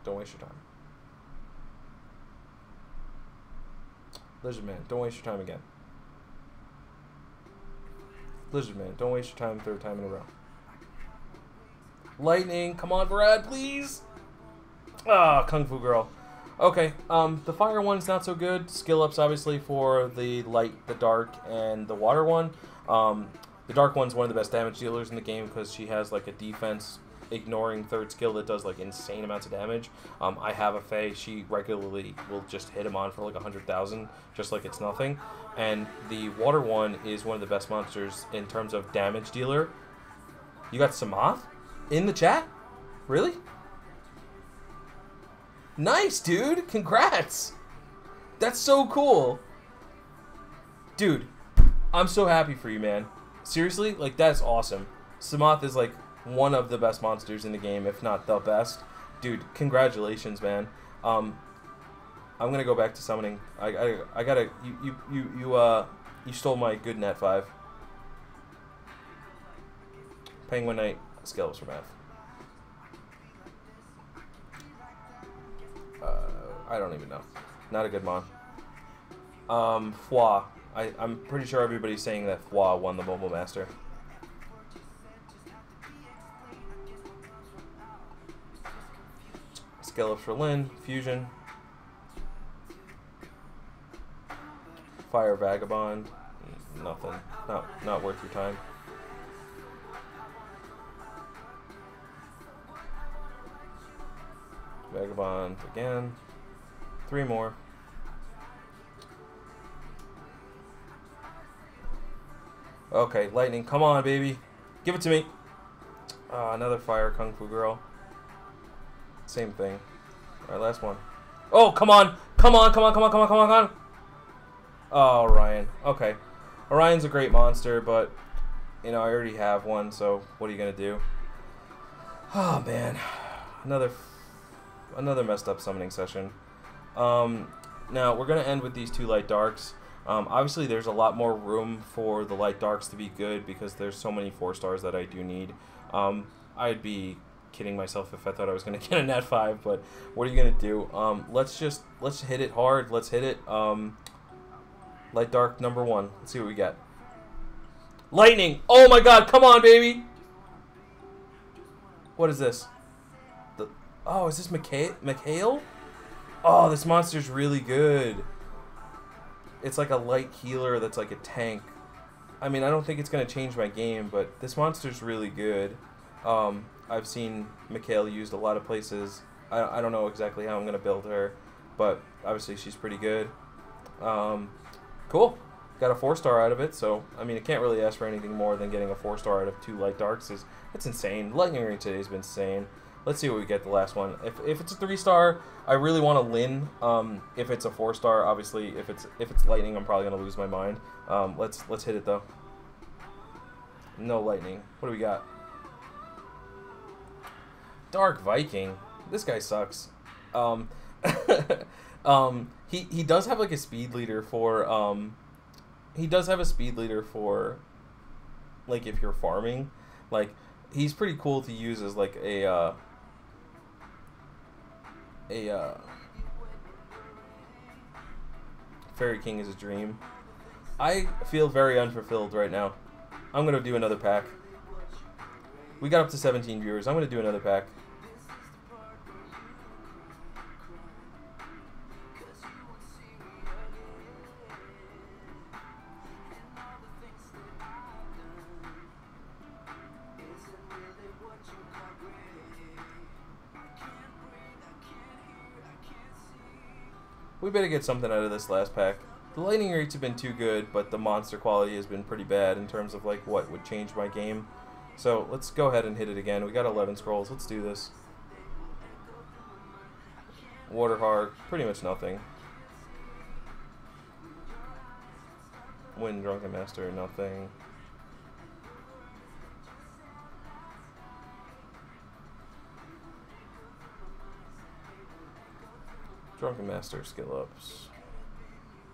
Don't waste your time. Lizard Man, don't waste your time again. Lizard Man, don't waste your time 3rd time in a row. Lightning, come on, Brad, please. Ah, Kung Fu Girl. Okay, the fire one's not so good. Skill ups, obviously, for the light, the dark, and the water one. The dark one's one of the best damage dealers in the game because she has like a defense ignoring 3rd skill that does like insane amounts of damage. I have a Fae. She regularly will just hit him on for like 100,000, just like it's nothing. And the water one is one of the best monsters in terms of damage dealer. You got Samoth in the chat? Really? Nice, dude. Congrats. That's so cool. Dude, I'm so happy for you, man. Seriously, like that's awesome. Samoth is like one of the best monsters in the game, if not the best. Dude, congratulations, man. I'm gonna go back to summoning. I gotta you stole my good Nat 5. Penguin Knight, Skills for math. I don't even know. Not a good mon. Fwa. I'm pretty sure everybody's saying that Fwa won the Mobile Master. Skill ups for Lyn, Fusion. Fire Vagabond. Nothing. Not worth your time. Vagabond again. 3 more. Okay, lightning. Come on, baby. Give it to me. Another fire Kung Fu Girl. Same thing. Alright, last one. Oh, come on. Come on, come on, come on, come on, come on, come on. Oh, Orion. Okay. Orion's a great monster, but, you know, I already have one, so what are you going to do? Oh, man. Another messed up summoning session. Now, we're going to end with these 2 light darks. Obviously, there's a lot more room for the light darks to be good because there's so many 4-stars that I do need. I'd be kidding myself if I thought I was going to get a Nat 5, but what are you going to do? Let's hit it hard. Let's hit it. Light dark number 1. Let's see what we get. Lightning! Oh my god, come on, baby! What is this? Oh, is this Mikhail? Oh, this monster's really good. It's like a light healer that's like a tank. I mean, I don't think it's going to change my game, but this monster's really good. I've seen Mikhail used a lot of places. I don't know exactly how I'm going to build her, but obviously she's pretty good. Cool. got a 4-star out of it, so, I mean, I can't really ask for anything more than getting a 4-star out of 2 Light Darks. It's insane. Lightning Ring today's been insane. Let's see what we get the last one. If it's a 3-star, I really want to Lin. If it's a 4-star, obviously, if it's Lightning, I'm probably gonna lose my mind. Let's hit it though. No Lightning. What do we got? Dark Viking. This guy sucks. He does have like a speed leader for he does have a speed leader for like if you're farming. Like he's pretty cool to use as like a Fairy King is a dream. I feel very unfulfilled right now. I'm gonna do another pack. We got up to 17 viewers. I'm gonna do another pack. We better get something out of this last pack. The lightning rates have been too good, but the monster quality has been pretty bad in terms of like what would change my game. So let's go ahead and hit it again. We got 11 scrolls. Let's do this. Waterheart, pretty much nothing. Wind Drunken Master, nothing. Drunken Master, skill ups.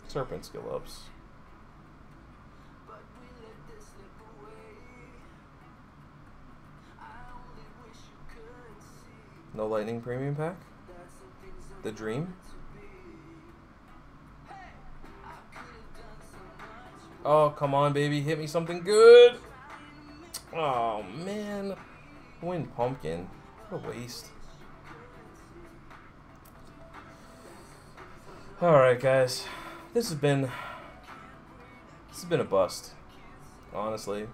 Serpent, skill ups. No Lightning Premium Pack? The Dream? Oh, come on, baby. Hit me something good. Oh, man. Wind Pumpkin. What a waste. Alright, guys. This has been a bust. Honestly.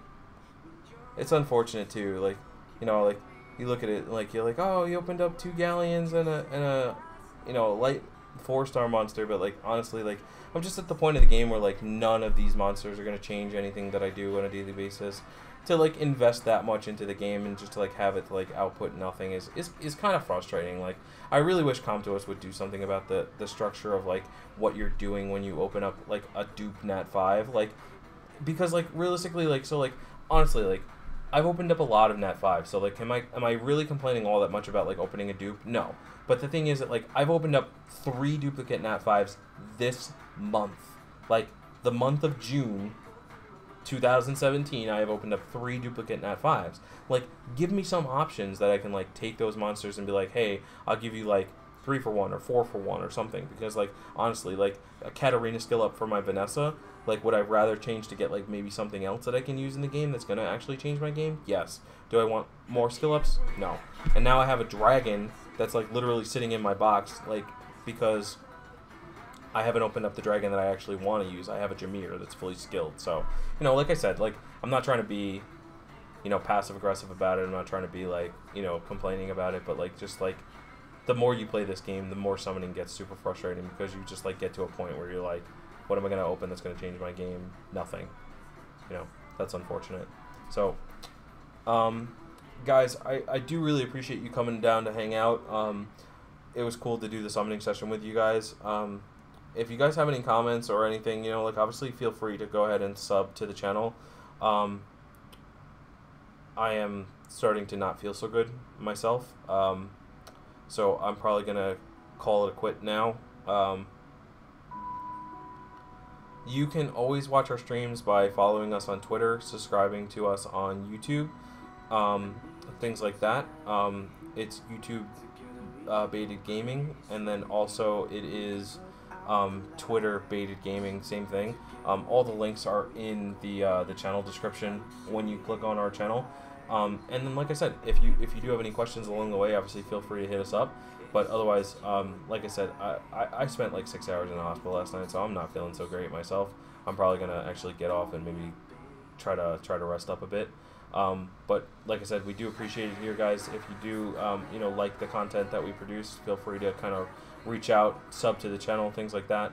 It's unfortunate, too. Like, you know, like, you look at it, like, you're like, oh, you opened up 2 galleons and a you know, light 4-star monster, but, like, honestly, like, I'm just at the point of the game where, like, none of these monsters are going to change anything that I do on a daily basis. To, like, invest that much into the game and just to, like, have it, like, output nothing is kind of frustrating. Like, I really wish Comtos would do something about the structure of, like, what you're doing when you open up, like, a dupe Nat 5. Like, because, like, realistically, like, so, like, honestly, like, I've opened up a lot of Nat 5, so, like, am I really complaining all that much about, like, opening a dupe? No. But the thing is that, like, I've opened up 3 duplicate Nat 5s this month. Like, the month of June 2017, I have opened up 3 duplicate Nat 5s. Like, give me some options that I can, like, take those monsters and be like, hey, I'll give you, like, 3 for 1 or 4 for 1 or something. Because, like, honestly, like, a Katarina skill up for my Vanessa, like, would I rather change to get, like, maybe something else that I can use in the game that's going to actually change my game? Yes. Do I want more skill ups? No. And now I have a dragon that's, like, literally sitting in my box, like, because I haven't opened up the dragon that I actually want to use. I have a Jameer that's fully skilled. So, you know, like I said, like, I'm not trying to be, you know, passive-aggressive about it. I'm not trying to be, like, you know, complaining about it. But, like, just, like, the more you play this game, the more summoning gets super frustrating because you just, like, get to a point where you're like, what am I going to open that's going to change my game? Nothing. You know, that's unfortunate. So, guys, I do really appreciate you coming down to hang out. It was cool to do the summoning session with you guys. If you guys have any comments or anything, you know, like, obviously feel free to go ahead and sub to the channel. I am starting to not feel so good myself. So I'm probably going to call it a quit now. You can always watch our streams by following us on Twitter, subscribing to us on YouTube, things like that. It's YouTube Baited Gaming, and then also it is Twitter Baited Gaming, same thing. All the links are in the channel description when you click on our channel. And then, like I said, if you do have any questions along the way, obviously feel free to hit us up. But otherwise, like I said, I spent like 6 hours in the hospital last night, so I'm not feeling so great myself. I'm probably gonna actually get off and maybe try to rest up a bit. But like I said, we do appreciate it here, guys. If you do, you know, like the content that we produce, feel free to kind of reach out, sub to the channel, things like that.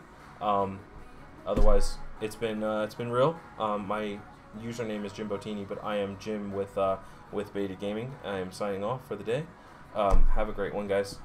Otherwise, It's been real. My username is Jimbotini, but I am Jim with Beta Gaming. I am signing off for the day. Have a great one, guys.